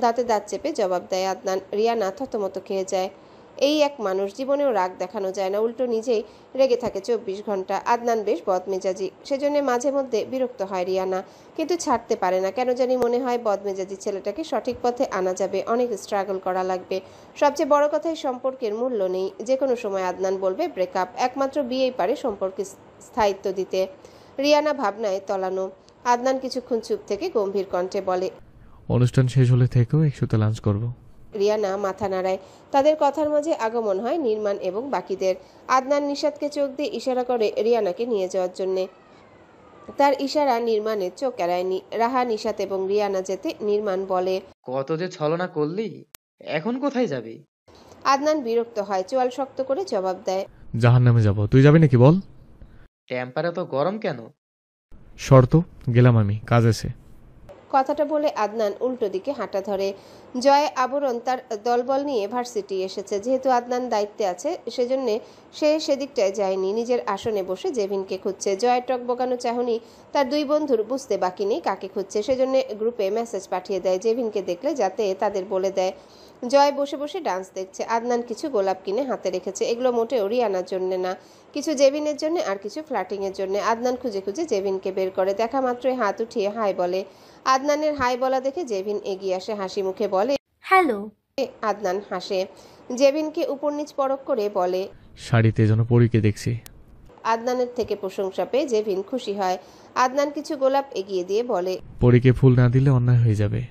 দাঁতে দাঁত চেপে জবাব দেয় আদনান। রিয়ানা থতমত খেয়ে যায়। এই এক মানুষ, জীবনেও রাগ দেখানো যায় না, উল্টো নিজেই রেগে থাকে 24 ঘন্টা। আদনান বেশ বদমেজাজি, সেজন্য মাঝে মধ্যে বিরক্ত হয় রিয়ানা, কিন্তু ছাড়তে পারে না। কেন জানি মনে হয় বদমেজাজি ছেলেটাকে সঠিক পথে আনা যাবে, অনেক স্ট্রাগল করা লাগবে। সবচেয়ে বড় কথা, এই সম্পর্কের মূল্য নেই। যে কোনো সময় আদনান বলবে ব্রেকআপ, একমাত্র বিয়েই পারে সম্পর্কে স্থায়িত্ব দিতে। রিয়ানা ভাবনায় তলানো। আদনান কিছুক্ষণ চুপ থেকে গম্ভীর কণ্ঠে বলে, অনুষ্ঠান শেষ হলে থেকেও একসাথে লাঞ্চ করব। রিয়ানা মাথা নাড়ায়। তাদের কথার মাঝে আগমন হয় নির্মাণ এবং বাকিদের। আদনান নিশাতকে চোখ দিয়ে ইশারা করে রিয়ানাকে নিয়ে যাওয়ার জন্যে। তার ইশারা নির্মাণের চোখ এড়ায়নি। রাহা, নিশাত এবং রিয়ানা যেতে নির্মাণ বলে, কত যে ছলনা করলি, এখন কোথায় যাবি? আদনান বিরক্ত হয়, চোয়াল শক্ত করে জবাব দেয়, জাহান্নামে যাব। তুই যাবি নাকি বল? টেম্পার এত গরম কেন? শর্ত, গেলাম আমি, কাজ আছে। কথাটা বলে আদনান উল্টো দিকে হাঁটা ধরে। জয় আবরণ তার দলবল নিয়ে ভার্সিটি এসেছে। যেহেতু আদনান দায়িত্বে আছে, সেজন্য সে সেদিকটায় যায়নি। নিজের আসনে বসে জেভিনকে খুঁজছে। জয়ের টক বোকানো চাহনি তার দুই বন্ধুর বুঝতে বাকি নেই কাকে খুঁজছে, সেজন্য গ্রুপে মেসেজ পাঠিয়ে দেয় জেভিনকে দেখলে যাতে তাদের বলে দেয়। জয় বসে বসে ডান্স দেখছে। আদনান কিছু গোলাপ কিনে হাতে রেখেছে, এগুলো মোটেও রিয়ানার জন্য না, কিছু জেভিনের জন্য আর কিছু ফ্ল্যাটিংয়ের জন্য। আদনান খুঁজে খুঁজে জেভিনকে বের করে, দেখা মাত্রই হাত উঠিয়ে হাই বলে। আদনানের হাই বলা দেখে জেভিন এগিয়ে আসে, হাসি মুখে বলে, হ্যালো। আদনান হাসে। জেভিনকে উপর নিচ পরখ করে বলে, শাড়িতে যেন পরীকে দেখছি। আদনানের থেকে প্রশংসা পেয়ে জেভিন খুশি হয়। আদনান কিছু গোলাপ এগিয়ে দিয়ে বলে, পরীকে ফুল না দিলে অন্যায় হয়ে যাবে।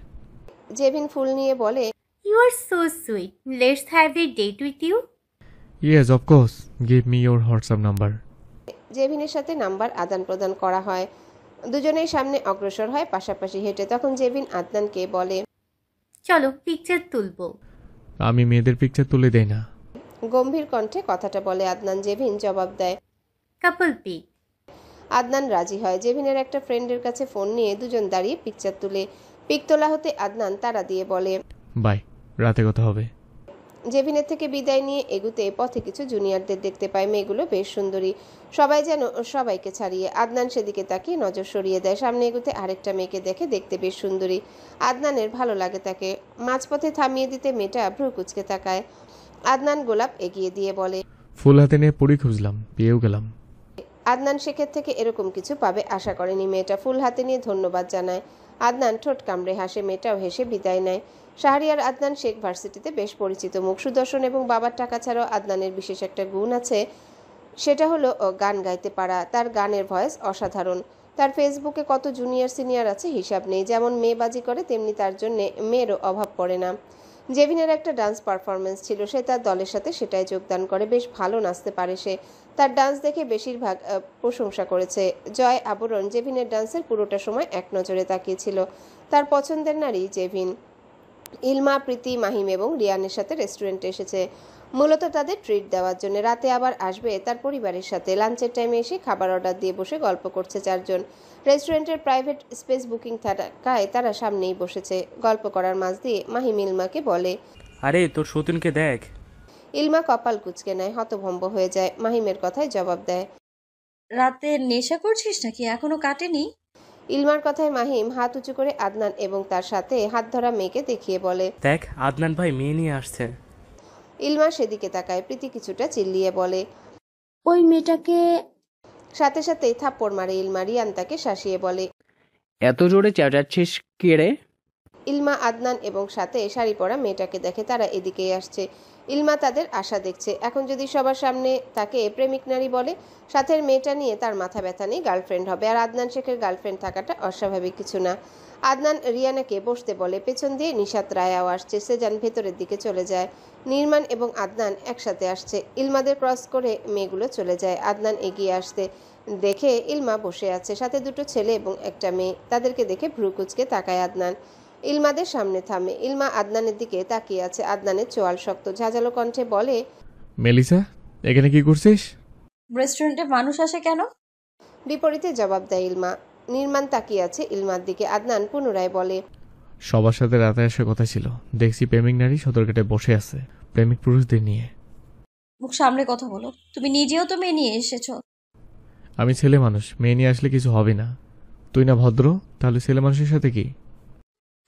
জেভিন ফুল নিয়ে বলে, You are so sweet. Let's have a date with you. Yes, of course. Give me your WhatsApp number. জেভিনের সাথে নাম্বার আদান প্রদান করা হয়। দুজনেই সামনে অগ্রসর হয় পাশাপাশি হেঁটে। তখন জেভিন আদনানকে বলে, চলো পিকচার তুলবো। আমি মেয়েদের পিকচার তুলে দেই না। গম্ভীর কণ্ঠে কথাটা বলে আদনান। জেভিন জবাব দেয়, কাপল পিক। আদনান রাজি হয়। জেভিনের একটা ফ্রেন্ডের কাছে ফোন নিয়ে দুজন দাঁড়িয়ে পিকচার তুলে। পিক তোলা হতে আদনান তাড়া দিয়ে বলে, বাই, রাতে কথা হবে। জেভিনের থেকে বিদায় নিয়ে এগুতে পথে কিছু জুনিয়রদের দেখতে পায়। মেয়েগুলো বেশ সুন্দরী, সবাই যেন সবাইকে ছাড়িয়ে। আদনান সেদিকে তাকিয়ে নজর সরিয়ে দেয়। সামনে এগুতে আরেকটা মেয়েকে দেখে, দেখতে বেশ সুন্দরী। আদনানের ভালো লাগে তাকে। মাঝপথে থামিয়ে দিতে মেয়েটা ভ্রু কুঁচকে তাকায়। আদনান গোলাপ এগিয়ে দিয়ে বলে, ফুল হাতে নিয়ে পরী খুঁজলাম, পেয়েও গেলাম। আদনান শেখের থেকে এরকম কিছু পাবে আশা করেনি। মেয়েটা ফুল হাতে নিয়ে ধন্যবাদ জানায়। আদনান ঠোঁট কামড়ে হাসে, মেয়েটাও হেসে বিদায় নেয়। শাহরিয়ার আদনান শেখ ভার্সিটিতে বেশ পরিচিত মুখ। সুদর্শন এবং বাবার টাকা ছাড়াও আদনানের বিশেষ একটা গুণ আছে, সেটা হলো গান গাইতে পারা। তার গানের ভয়েস অসাধারণ। তার ফেসবুকে কত জুনিয়র সিনিয়র আছে হিসাব নেই। যেমন মেয়েবাজি করে, তেমনি তার জন্য মেয়েরও অভাব পড়ে না। জেভিনের একটা ডান্স পারফরমেন্স ছিল, সে তার দলের সাথে সেটাই যোগদান করে। বেশ ভালো নাচতে পারে সে। তার ডান্স দেখে বেশিরভাগ প্রশংসা করেছে। জয় আবরণ জেভিনের ডান্সের পুরোটা সময় এক নজরে তাকিয়েছিল। তার পছন্দের নারী জেভিন। ইলমা, প্রীতি, মাহিম এবং রিয়ানের সাথে রেস্টুরেন্টে এসেছে মূলত তাদের ট্রিট দেওয়ার জন্য। রাতে আবার আসবে তার পরিবারের সাথে। লাঞ্চের টাইমে এসে খাবার অর্ডার দিয়ে বসে গল্প করছে চারজন। রেস্টুরেন্টের প্রাইভেট স্পেস বুকিং থাকায় তারা সামনেই বসেছে। গল্প করার মাঝ দিয়ে মাহিম ইলমাকে বলে, আরে তোর সতীনকে দেখ। ইলমা কপাল কুঁচকে নেয়, হতভম্ব হয়ে যায়। মাহিমের কথায় জবাব দেয়, রাতে নেশা করছিস নাকি? এখনো কাটেনি? ইলমার কথায় মাহিম হাত উঁচু করে আদনান এবং তার সাথে হাত ধরা মেয়েকে দেখিয়ে বলে, দেখ আদনান ভাই মেয়ে নিয়ে আসছে। ইলমা সেদিকে তাকায়। প্রীতি কিছুটা চিল্লিয়ে বলে, ওই মেয়েটাকে। সাথে সাথেই থাপ্পড় মারে ইলমা। রিয়ান তাকে শাসিয়ে বলে, এত জোরে চেঁচাচ্ছিস কে রে? ইলমা আদনান এবং সাথে শাড়ি পরা মেয়েটাকে দেখে। তারা এদিকেই আসছে। ইলমা তাদের আশা দেখছে। এখন যদি সবার সামনে তাকে প্রেমিক নারী বলে, সাথের মেয়েটা নিয়ে তার মাথা ব্যথা নেই, গার্লফ্রেন্ড হবে। আর আদনান শেখের গার্লফ্রেন্ড থাকাটা অস্বাভাবিক কিছু না। আদনান রিয়ানাকে বসতে বলে। পেছন দিয়ে নিশাত রায়াও আসছে। সেজান ভেতরের দিকে চলে যায়। নির্মাণ এবং আদনান একসাথে আসছে। ইলমাদের ক্রস করে মেয়েগুলো চলে যায়। আদনান এগিয়ে আসতে দেখে ইলমা বসে আছে, সাথে দুটো ছেলে এবং একটা মেয়ে। তাদেরকে দেখে ভ্রু কুঁচকে তাকায় আদনান। ইলমাদের সামনে থামে। ইলমা আদনানের দিকে তাকিয়ে আছে। আদনানের চোয়াল শক্ত, ঝাঁঝালো কণ্ঠে বলে, মেলিসা, এখানে কি করছিস? রেস্টুরেন্টে মানুষ আসে কেন? বিপরীতে জবাব দেয় ইলমা। নির্মাণ তাকিয়ে আছে ইলমার দিকে। আদনান পুনরায় বলে, সবার সাথে রাতে আসার কথা ছিল, দেখছি প্রেমিক নারী সদরঘাটে বসে আছে প্রেমিক পুরুষদের নিয়ে। মুখ সামনে কথা বলো। তুমি নিজেও তো মেয়ে নিয়ে এসেছো। আমি ছেলে মানুষ, মেয়ে নিয়ে আসলে কিছু হবে না। তুই না ভদ্র, তাহলে ছেলে মানুষের সাথে কি?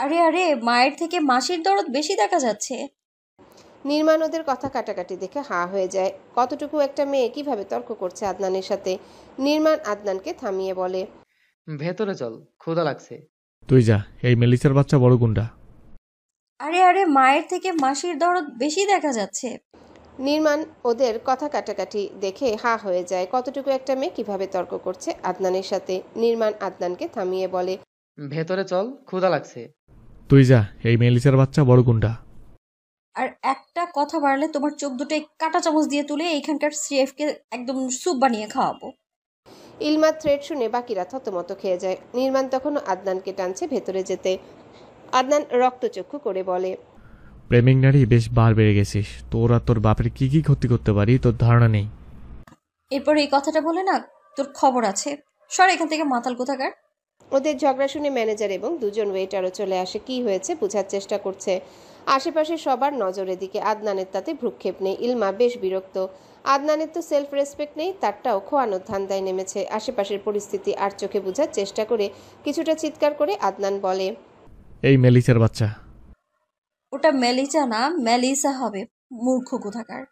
আরে আরে, মায়ের থেকে মাসির দরদ বেশি দেখা যাচ্ছে। নির্মাণ ওদের কথা কাটাকাটি দেখে হাঁ হয়ে যায়। কতটুকু একটা মেয়ে কিভাবে তর্ক করছে আদনানের সাথে। নির্মাণ আদনানকে থামিয়ে বলে, ভেতরে চল, ক্ষুধা লাগছে। তুই যা, এই মেলিসার বাচ্চা বড় গুন্ডা। আরে আরে, মায়ের থেকে মাসির দরদ বেশি দেখা যাচ্ছে। নির্মাণ ওদের কথা কাটাকাটি দেখে হাঁ হয়ে যায়। কতটুকু একটা মেয়ে কিভাবে তর্ক করছে আদনানের সাথে। নির্মাণ আদনানকে থামিয়ে বলে, ভেতরে চল, ক্ষুধা লাগছে। তুই যা, এই মেলিসার বাচ্চা বড় গুন্ডা। আর একটা কথা বাড়লে তোমার চোখ দুটো কাঁটা চামচ দিয়ে তুলে এইখানকার সিএফকে একদম স্যুপ বানিয়ে খাওয়াবো। ইলমার থ্রেড শুনে বাকিরা থতমত খেয়ে যায়। নির্মাণ তখনও আদনানকে টানছে ভেতরে যেতে। আদনান রক্তচক্ষু করে বলে, প্রেমিক নারী বেশ বার বেড়ে গেছিস। তোর আর তোর বাপের কি কি ক্ষতি করতে পারি তোর ধারণা নেই। এরপর এই কথাটা বলে না, তোর খবর আছে। সর এখান থেকে, মাতাল কোথাকার। ওদের ঝগড়া শুনে ম্যানেজার এবং দুজন ওয়েটারও চলে আসে। কি হয়েছে বোঝার চেষ্টা করছে। আশেপাশে সবার নজরের দিকে। আদনানের তাতে ভ্রুক্ষেপ নেই। ইলমা বেশ বিরক্ত। আদনানের তো সেলফ রেসপেক্ট নেই, তারটাও খোয়ানোর ধান্দায় নেমেছে। আশেপাশের পরিস্থিতি আর চোখে বোঝার চেষ্টা করে কিছুটা চিৎকার করে আদনান বলে, এই মেলিসার বাচ্চা। ওটা মেলিসা না, মেলিসা হবে, মূর্খ কোথাকার।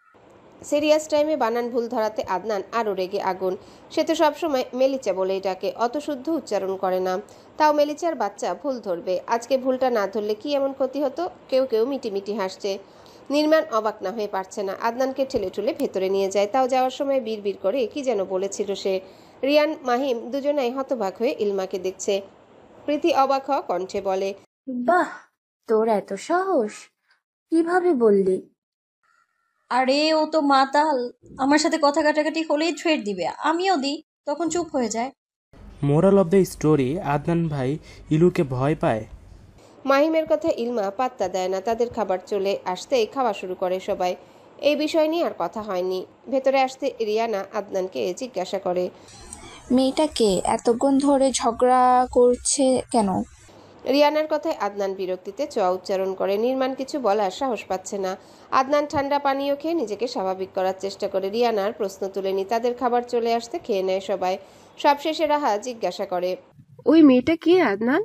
সিরিয়াস টাইমে বানান ভুল ধরাতে আদনান আরও রেগে আগুন। সে তো সবসময় মেলিচা বলেই ডাকে, অত শুদ্ধ উচ্চারণ করে না। তাও মেলিচার বাচ্চা ভুল ধরবে। আজকে ভুলটা না ধরলে কি এমন ক্ষতি হতো। কেউ কেউ মিটিমিটি হাসছে। নির্মাণ অবাক না হয়ে পারছে না। আদনানকে ঠেলে ঠুলে ভেতরে নিয়ে যায়। তাও যাওয়ার সময় বিড়বিড় করে কি যেন বলেছিল সে। রিয়ান মাহিম দুজনাই হতবাক হয়ে ইলমাকে দেখছে। প্রীতি অবাক হওয়া কণ্ঠে বলে, বাহ, তোর এত সাহস, কিভাবে বললি? আরে ও তো মাতাল। আমার সাথে কথা কাটাকাটি হলেই থ্রেড দিবে, আমিও দিই, তখন চুপ হয়ে যায়। Moral of the story, Adnan ভাই ইলুকে ভয় পায়। মাহিমের কথা ইলমা পাত্তা দেয় না। তাদের খাবার চলে আসতেই খাওয়া শুরু করে সবাই। এই বিষয় নিয়ে আর কথা হয়নি। ভেতরে আসতে রিয়ানা আদনানকে জিজ্ঞাসা করে, মেয়েটাকে এতক্ষণ ধরে ঝগড়া করছে কেন? রিয়ানার কথায় আদনান বিরক্তিতে চ উচ্চারণ করে। নির্মাণ কিছু বলার সাহস পাচ্ছে না। আদনান ঠান্ডা পানীয় খেয়ে নিজেকে স্বাভাবিক করার চেষ্টা করে। রিয়ানার প্রশ্ন তুলেনি। তাদের খাবার চলে আসতে খেয়ে নেয় সবাই। সবশেষে রাহা জিজ্ঞাসা করে, ওই মেয়েটা কে আদনান?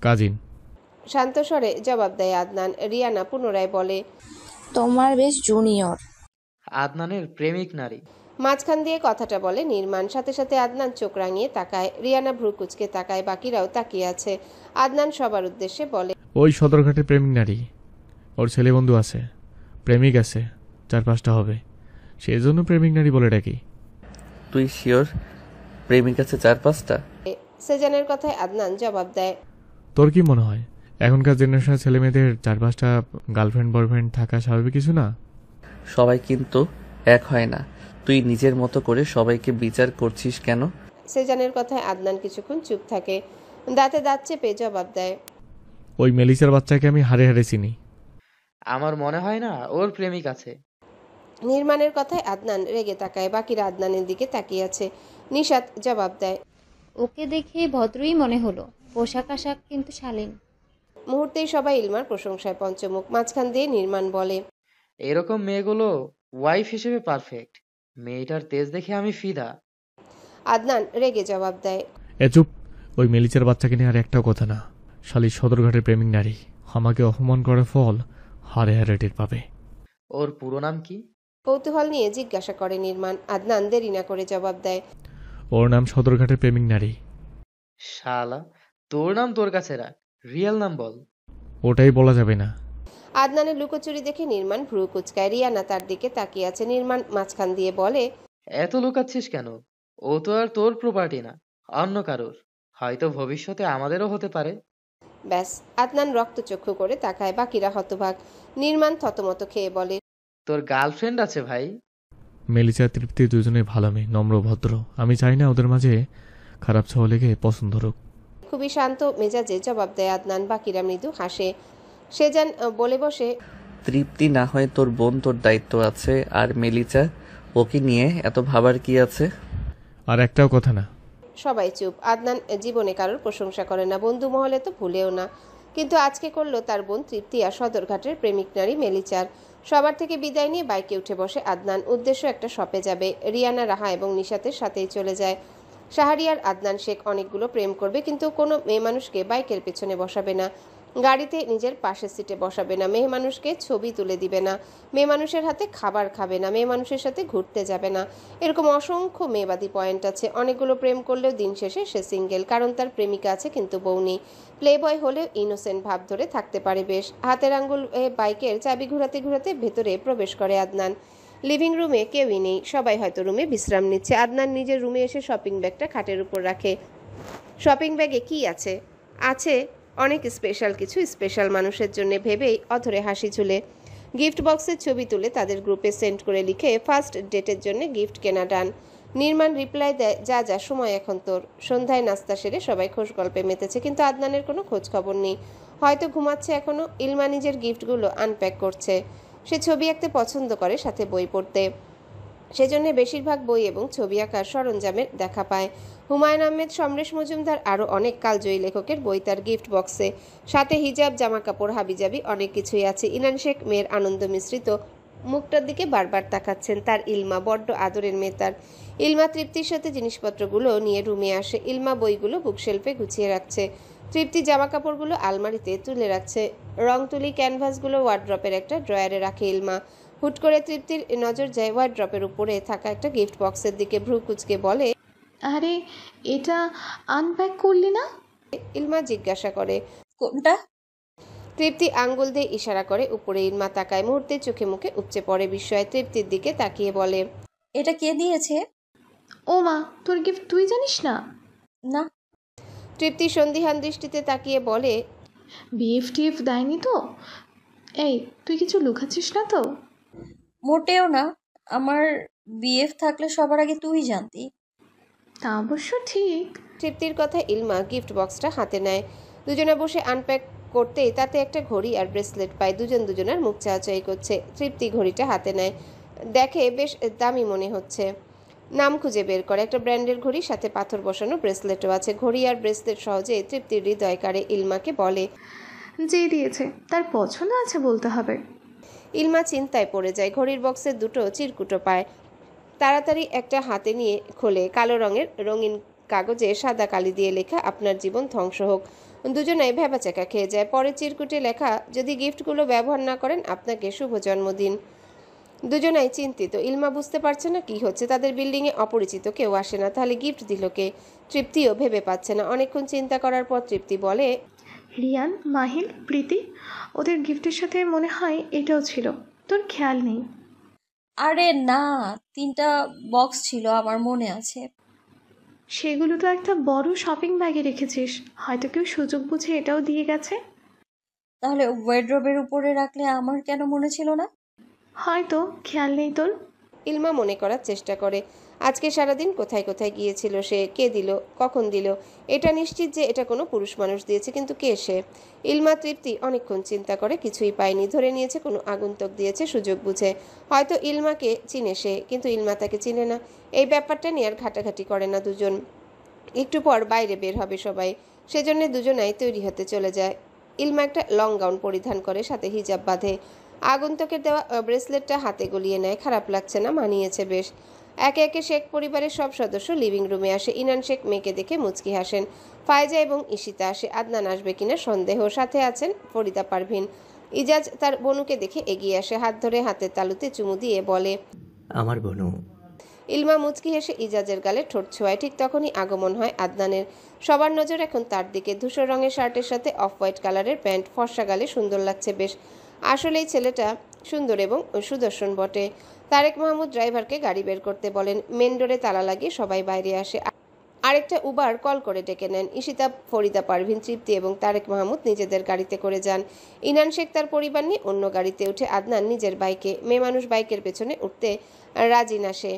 কাজিন। শান্ত স্বরে জবাব দেয় আদনান। রিয়ানা পুনরায় বলে, তোমার বেশ জুনিয়র। আদনানের প্রেমিক নারী। মাঝখান দিয়ে কথাটা বলে নির্মাণ। সাথে সাথে আদনান চোখ রাঙিয়ে তাকায়। রিয়ানা ভ্রু কুচকে তাকায়। বাকিরাও তাকিয়ে আছে। আদনান সবার উদ্দেশ্যে বলে, ওই সদরঘাটের প্রেমিক নারী, ওর ছেলে বন্ধু আছে, প্রেমিক আছে, 4-5টা হবে, সেই জন্য প্রেমিক নারী বলে ডাকি। তুই শিওর প্রেমিক আছে 4-5টা? সেজানের কথায় আদনান জবাব দেয়, তোর কি মনে হয় এখনকার জেনারেশনের ছেলে মেয়েদের 4-5টা গার্লফ্রেন্ড বয়ফ্রেন্ড থাকা স্বাভাবিক কিছু না? সবাই কিন্তু এক হয় না। তুই নিজের মতো করে সবাইকে বিচার করছিস কেন? সেজানের কথায় আদনান কিছুক্ষণ চুপ থাকে। দাঁতে দাঁত চেপে জবাব দেয়, ওই মেলিসার বাচ্চাকে আমি হারে হারে চিনি। আমার মনে হয় না ওর প্রেমিক আছে। নির্মাণের কথায় আদনান রেগে তাকায়। বাকিরা আদনানের দিকে তাকিয়ে আছে। নিশাত জবাব দেয়, ওকে দেখে ভদ্রই মনে হলো, পোশাক আশাক কিন্তু শালীন। মুহূর্তেই সবাই ইলমার প্রশংসায় পঞ্চমুখ। মাঝখান দিয়ে নির্মাণ বলে, এরকম মেয়েগুলো ওয়াইফ হিসেবে পারফেক্ট। মেয়েটার তেজ দেখে আমি ফিদা। আদনান রেগে জবাব দেয়। এ চুপ, ওই মেলিচার বাচ্চাকে নিয়ে আর একটাও কথা না। শালী সদরঘাটের প্রেমিক নারী, আমাকে অপমান করার ফল হারে হারে টের পাবে। ওর পুরো নাম কি? কৌতূহল নিয়ে জিজ্ঞাসা করে নির্মাণ। আদনান দেরি না করে জবাব দেয়। ওর নাম সদরঘাটের প্রেমিক নারী। শালা, তোর নাম তোর কাছে রাখ, রিয়েল নাম বল। ওটাই বলা যাবে না। আদনানের লুকোচুরি দেখে নির্মাণ ভ্রু কুচকায়। রিয়ানা তার দিকে তাকিয়ে আছে। নির্মাণ মাঝখান দিয়ে বলে, এত লুকাচ্ছিস কেন? ও তো আর তোর প্রপার্টি না, অন্য কারোর। হয়তো ভবিষ্যতে আমাদেরও হতে পারে। ব্যাস। আদনান রক্তচক্ষু করে তাকায়, বাকিরা হতবাক। নির্মাণ থতমত খেয়ে বলে, তোর গার্লফ্রেন্ড আছে ভাই? মেলিচা তৃপ্তি দুজনে ভালো মেয়ে, নম্র ভদ্র। আমি চাই না ওদের মাঝে খারাপ ছোঁয়া লেগে পছন্দ হোক। খুবই শান্ত মেজাজে জবাব দেয় আদনান। বাকিরা মৃদু হাসে। সে যেন বলে বসে, তৃপ্তি না হয় তোর বোন, তোর দায়িত্ব আছে। আর মেলিচা, ওকে নিয়ে এত ভাবার কি আছে? আর একটাও কথা না। সবাই চুপ। আদনান জীবনে কারোর প্রশংসা করে না, বন্ধু মহলে তো ভুলেও না। কিন্তু আজকে করলো তার বোন তৃপ্তি আর সদরঘাটের প্রেমিক নারী মেলিচার। সবার থেকে বিদায় নিয়ে বাইকে উঠে বসে আদনান। উদ্দেশ্য একটা শপে যাবে। রিয়ানা, রাহা এবং নিশাতের সাথেই চলে যায়। শাহরিয়ার আদনান শেখ অনেকগুলো প্রেম করবে, কিন্তু কোনো মেয়ে মানুষকে বাইকের পেছনে বসাবে না, গাড়িতে নিজের পাশের সিটে বসাবে না, মেয়ে মানুষকে ছবি তুলে দিবে না, মেয়ে মানুষের হাতে খাবার খাবে না, মেয়ে মানুষের সাথে ঘুরতে যাবে না। এরকম অসংখ্য মেয়েবাদী পয়েন্ট আছে। অনেকগুলো প্রেম করলেও দিন শেষে সে সিঙ্গেল, কারণ তার প্রেমিকা আছে কিন্তু বউ নেই। প্লে বয় হলেও ইনোসেন্ট ভাব ধরে থাকতে পারে বেশ। হাতের আঙ্গুল বাইকের চাবি ঘুরাতে ঘুরাতে ভেতরে প্রবেশ করে আদনান। লিভিং রুমে কেউই নেই, সবাই হয়তো রুমে বিশ্রাম নিচ্ছে। আদনান নিজের রুমে এসে শপিং ব্যাগটা খাটের উপর রাখে। শপিং ব্যাগে কি আছে? আছে অনেক স্পেশাল কিছু, স্পেশাল মানুষের জন্য ভেবেই অধরে হাসি ঝুলে। গিফট বক্সের ছবি তুলে তাদের গ্রুপে সেন্ড করে লিখে, ফার্স্ট ডেটের জন্য গিফট কেনা ডান। নির্মাণ রিপ্লাই দেয়, যা যা, সময় এখন তোর। সন্ধ্যায় নাস্তা সেরে সবাই খোশ গল্পে মেতেছে, কিন্তু আদনানের কোনো খোঁজ খবর নেই। হয়তো ঘুমাচ্ছে এখনো। ইলমা নিজের গিফটগুলো আনপ্যাক করছে। সে ছবি আঁকতে পছন্দ করে, সাথে বই পড়তে। সেজন্য বেশিরভাগ বই এবং ছবি আঁকার সরঞ্জামের দেখা পায়। হুমায়ুন আহমেদ, সমরেশ মজুমদার, আরও অনেক কালজয়ী লেখকের বই তার গিফট বক্সে। সাথে হিজাব, জামাকাপড়, হাবিজাবি অনেক কিছুই আছে। ইনান শেখ মেয়ের আনন্দ মিশ্রিত মুখটার দিকে বারবার তাকাচ্ছেন। তার ইলমা বড্ড আদরের মেয়ে তার। ইলমা তৃপ্তির সাথে জিনিসপত্রগুলো নিয়ে রুমে আসে। ইলমা বইগুলো বুকশেলফে গুছিয়ে রাখছে। তৃপ্তি জামাকাপড়গুলো আলমারিতে তুলে রাখছে। রং তুলি ক্যানভাসগুলো ওয়ার্ড্রপের একটা ড্রয়ারে রাখে ইলমা। হুট করে তৃপ্তির নজর যায় ওয়ার্ড্রপের উপরে থাকা একটা গিফট বক্সের দিকে। ভ্রু কুচকে বলে, আরে এটা আনপ্যাক করলি না? ইলমা জিজ্ঞাসা করে, কোনটা? তৃপ্তি আঙ্গুল দিয়ে ইশারা করে উপরে। ইলমা তাকায়, মুহূর্তে চোখে মুখে উপচে পড়ে বিস্ময়। তৃপ্তির দিকে তাকিয়ে বলে, এটা কে দিয়েছে? ও মা, তোর গিফট তুই জানিস না? না। তৃপ্তি সন্দিহান দৃষ্টিতে তাকিয়ে বলে, বিএফ টিএফ দেয়নি তো? এই, তুই কিছু লুকাচ্ছিস না তো? মোটেও না। আমার বিএফ থাকলে সবার আগে তুই জানতি। তা অবশ্য ঠিক। তৃপ্তির কথা ইলমা গিফট বক্সটা হাতে নেয়। দুজনে বসে আনপ্যাক করতেই তাতে একটা ঘড়ি আর ব্রেসলেট পায়। দুজনের মুখ চাওয়াচাই করছে। তৃপ্তি ঘড়িটা হাতে নেয়, দেখে বেশ দামি মনে হচ্ছে। নাম খুঁজে বের করে, একটা ব্র্যান্ডের ঘড়ি, সাথে পাথর বসানো ব্রেসলেটও আছে। ঘড়ি আর ব্রেসলেট সহজে তৃপ্তির হৃদয় কাড়ে। ইলমাকে বলে, যে দিয়েছে তার পছন্দ আছে বলতে হবে। ইলমা চিন্তায় পড়ে যায়। ঘড়ির বক্সের দুটো চিরকুটো পায়। তাড়াতাড়ি একটা হাতে নিয়ে খোলে। কালো রঙের রঙিন কাগজে সাদা কালি দিয়ে লেখা, আপনার জীবন ধ্বংস হোক। দুজনাই ভ্যাবাচাকা খেয়ে যায়। পরে চিরকুটে লেখা, যদি গিফটগুলো ব্যবহার না করেন আপনাকে শুভ জন্মদিন। দুজনাই চিন্তিত। ইলমা বুঝতে পারছে না কি হচ্ছে। তাদের বিল্ডিংয়ে অপরিচিত কেউ আসে না, তাহলে গিফট দিল কে? তৃপ্তিও ভেবে পাচ্ছে না। অনেকক্ষণ চিন্তা করার পর তৃপ্তি বলে, রিয়ান, মাহিল, প্রীতি, ওদের গিফটের সাথে মনে হয় এটাও ছিল। তোর খেয়াল নেই? আরে না, 3টা বক্স ছিল, আমার মনে আছে। সেগুলো তো একটা বড় শপিং ব্যাগে রেখেছিস, হয়তো কেউ সুযোগ বুঝে এটাও দিয়ে গেছে। তাহলে ওয়ার্ড্রোবের উপরে রাখলে আমার কেন মনে ছিল না? হয়তো খেয়াল নেই তোর। ইলমা মনে করার চেষ্টা করে, আজকে সারাদিন কোথায় কোথায় গিয়েছিল সে, কে দিল, কখন দিল। এটা নিশ্চিত যে এটা কোনো পুরুষ মানুষ দিয়েছে, কিন্তু কে সে? ইলমা তৃপ্তি অনেকক্ষণ চিন্তা করে, কিছুই পায়নি। ধরে নিয়েছে কোনো আগন্তুক দিয়েছে সুযোগ বুঝে। হয়তো ইলমাকে চিনে সে, কিন্তু ইলমা তাকে চিনে না। এই ব্যাপারটা নিয়ে আর ঘাটাঘাটি করে না দুজন। একটু পর বাইরে বের হবে সবাই, সেজন্য দুজনাই তৈরি হতে চলে যায়। ইলমা একটা লং গাউন পরিধান করে, সাথে হিজাব বাঁধে। আগন্তুকের দেওয়া ব্রেসলেটটা হাতে গলিয়ে নেয়। খারাপ লাগছে না, মানিয়েছে বেশ। একে একে শেখ পরিবারের সব সদস্য লিভিং রুমে আসে। ইনান শেখ মেয়েকে দেখে মুচকি হাসেন। ফায়জা এবং ঈশিতা আসে। আদনান আসবে কিনা সন্দেহ। সাথে আছেন ফরিদা পারভিন। ইজাজ তার বনুকে দেখে এগিয়ে আসে, হাত ধরে হাতের তালুতে চুমু দিয়ে বলে, আমার বনু। ইলমা মুচকি হেসে ইজাজের গালে ঠোঁট ছোঁয়ায়। ঠিক তখনই আগমন হয় আদনানের। সবার নজর এখন তার দিকে। ধূসর রঙের শার্টের সাথে অফ হোয়াইট কালারের প্যান্ট, ফর্সা গালে সুন্দর লাগছে বেশ। আসলেই ছেলেটা সুন্দর এবং সুদর্শন বটে। তারেক মাহমুদ ড্রাইভারকে গাড়ি বের করতে বলেন। মেন ডোরে তালা লাগিয়ে সবাই বাইরে আসে। আরেকটা উবার কল করে ডেকে নেন। ঈশিতা, ফরিদা পারভিন, তৃপ্তি এবং তারেক মাহমুদ নিজেদের গাড়িতে করে যান। ইনান শেখ তার পরিবার নিয়ে অন্য গাড়িতে উঠে। আদনান নিজের বাইকে। মেয়ে মানুষ বাইকের পেছনে উঠতে রাজি না সে,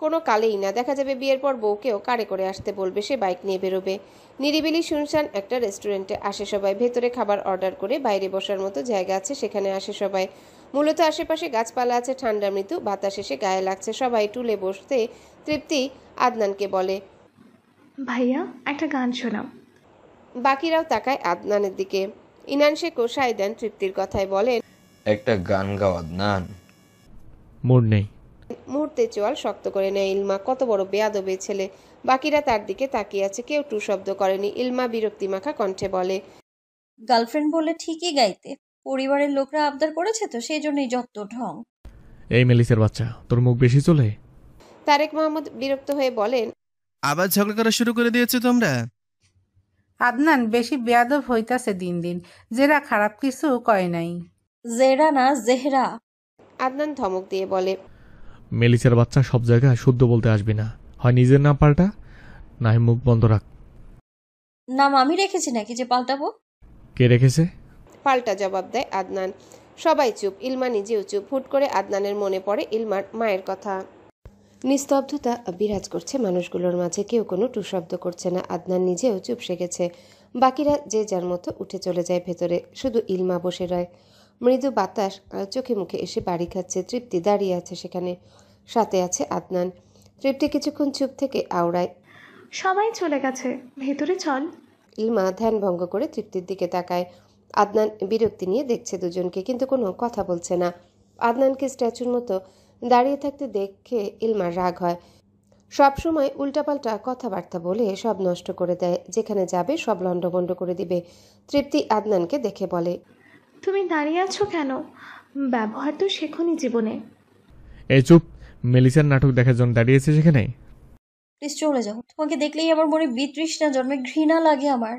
কোনো কালেই না। দেখা যাবে বিয়ের পর বউকেও কারে করে আসতে বলবে, সে বাইক নিয়ে বেরোবে। নিরিবিলি শুনশান একটা রেস্টুরেন্টে আসে সবাই। ভেতরে খাবার অর্ডার করে বাইরে বসার মতো জায়গা আছে, সেখানে আসে সবাই। মূলত আশেপাশে গাছপালা আছে, ঠান্ডা মৃদু বাতাস এসে গায়ে লাগছে। সবাই টুলে বসতে তৃপ্তি আদনানকে বলে, ভাইয়া একটা গান শোনাও। বাকিরাও তাকায় আদনানের দিকে। ইনান শেখও সায় দেন তৃপ্তির কথায়, বলেন, একটা গান গাও আদনান। মুড নেই। মুহূর্তে চোয়াল শক্ত করে নেয় ইলমা। কত বড় বেয়াদবে ছেলে। বাকিরা তার দিকে তাকিয়ে আছে, কেউ টু শব্দ করেনি। ইলমা বিরক্তি মাখা কণ্ঠে বলে, গার্লফ্রেন্ড বলে ঠিকই গাইতে, পরিবারের লোকরা আবদার করেছে তো সেই জন্যই যত ঢং। এই মেলিসের বাচ্চা, তোর মুখ বেশি চলে। তারেক মাহমুদ বিরক্ত হয়ে বলেন, আবার ঝগড়া করা শুরু করে দিয়েছো তোমরা। আদনান বেশি বেয়াদব হইতাছে দিন দিন। জেরা খারাপ কিছু কয় নাই। জেরা না জেহরা। আদনান ধমক দিয়ে বলে, মেলিসের বাচ্চা, সব জায়গায় শুদ্ধ বলতে আসবি না। হয় নিজের নাম পাল্টা, না হয় মুখ বন্ধ রাখ। নাম আমি রেখেছি নাকি যে পাল্টাবো? কে রেখেছে? পাল্টা জবাব দেয় আদনান। সবাই চুপ, ইলমা নিজেও চুপ। হুট করে আদনানের মনে পড়ে ইলমার মায়ের কথা। নিস্তব্ধতা বিরাজ করছে মানুষগুলোর মাঝে। কেউ কোনো টু শব্দ করছে না। আদনান নিজেও চুপসে গেছে। বাকিরা যে যার মতো উঠে চলে যায় ভেতরে। শুধু ইলমা বসে রয়। মৃদু বাতাস চোখে মুখে এসে বাড়ি খাচ্ছে। তৃপ্তি দাঁড়িয়ে আছে সেখানে, সাথে আছে আদনান। তৃপ্তি কিছুক্ষণ চুপ থেকে আওড়ায়, সবাই চলে গেছে, ভেতরে চল। ইলমা ধ্যান ভঙ্গ করে তৃপ্তির দিকে তাকায়। আদনান বিরক্তি নিয়ে দেখছে দুজনকে, কিন্তু কোনো কথা বলছে না। আদনানকে স্ট্যাচুর মতো দাঁড়িয়ে থাকতে দেখে ইলমার রাগ হয়। সবসময় উল্টাপাল্টা কথাবার্তা বলে সব নষ্ট করে দেয়। যেখানে যাবে সব লণ্ডভণ্ড করে দিবে। তৃপ্তি আদনানকে দেখে বলে, তুমি দাঁড়িয়ে আছো কেন? ব্যবহার তো শেখনি জীবনে। এই চুপ। মেলিসার নাটক দেখার জন্য দাঁড়িয়েছে সেখানে। প্লিজ চলে যাও, তোমাকে দেখলেই আমার মনে বিতৃষ্ণা জন্মে, ঘৃণা লাগে আমার।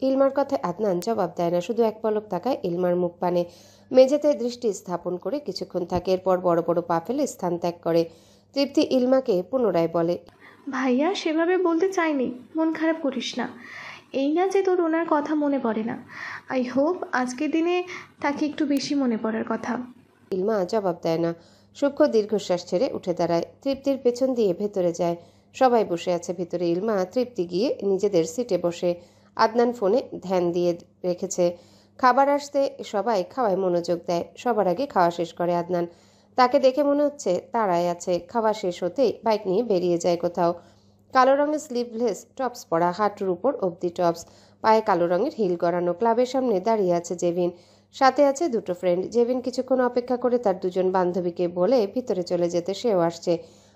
ইলমার কথায় আদনান জবাব দেয় না, শুধু এক পলক তাকায় ইলমার মুখ পানে। মেঝেতে দৃষ্টি স্থাপন করে কিছুক্ষণ থাকে, এরপর বড় বড় পা ফেলে স্থান ত্যাগ করে। তৃপ্তি ইলমাকে পুনরায় বলে, ভাইয়া সেভাবে বলতে চাইনি, মন খারাপ করিস না। এই না যে তোর ওনার কথা মনে পড়ে না। আই হোপ আজকের দিনে তাকে একটু বেশি মনে পড়ার কথা। ইলমা জবাব দেয় না, সূক্ষ্ম দীর্ঘশ্বাস ছেড়ে উঠে দাঁড়ায়। তৃপ্তির পেছন দিয়ে ভেতরে যায়। সবাই বসে আছে ভেতরে। ইলমা তৃপ্তি গিয়ে নিজেদের সিটে বসে। আদনান ফোনে ধ্যান দিয়ে রেখেছে। খাবার আসতে সবাই খাওয়ায় মনোযোগ দেয়। সবার আগে খাওয়া শেষ করে আদনান। তাকে দেখে মনে হচ্ছে তাড়ায় আছে। খাওয়া শেষ হতেই বাইক নিয়ে বেরিয়ে যায় কোথাও। কালো রঙের স্লিভলেস টপস পরা, হাঁটুর উপর অবধি টপস, পায়ে কালো রঙের হিল গড়ানো। ক্লাবের সামনে দাঁড়িয়ে আছে জেভিন, সাথে আছে দুটো ফ্রেন্ড। জেভিন কিছুক্ষণ অপেক্ষা করে তার দুজন বান্ধবীকে বলে ভিতরে চলে যেতে সেও আসছে।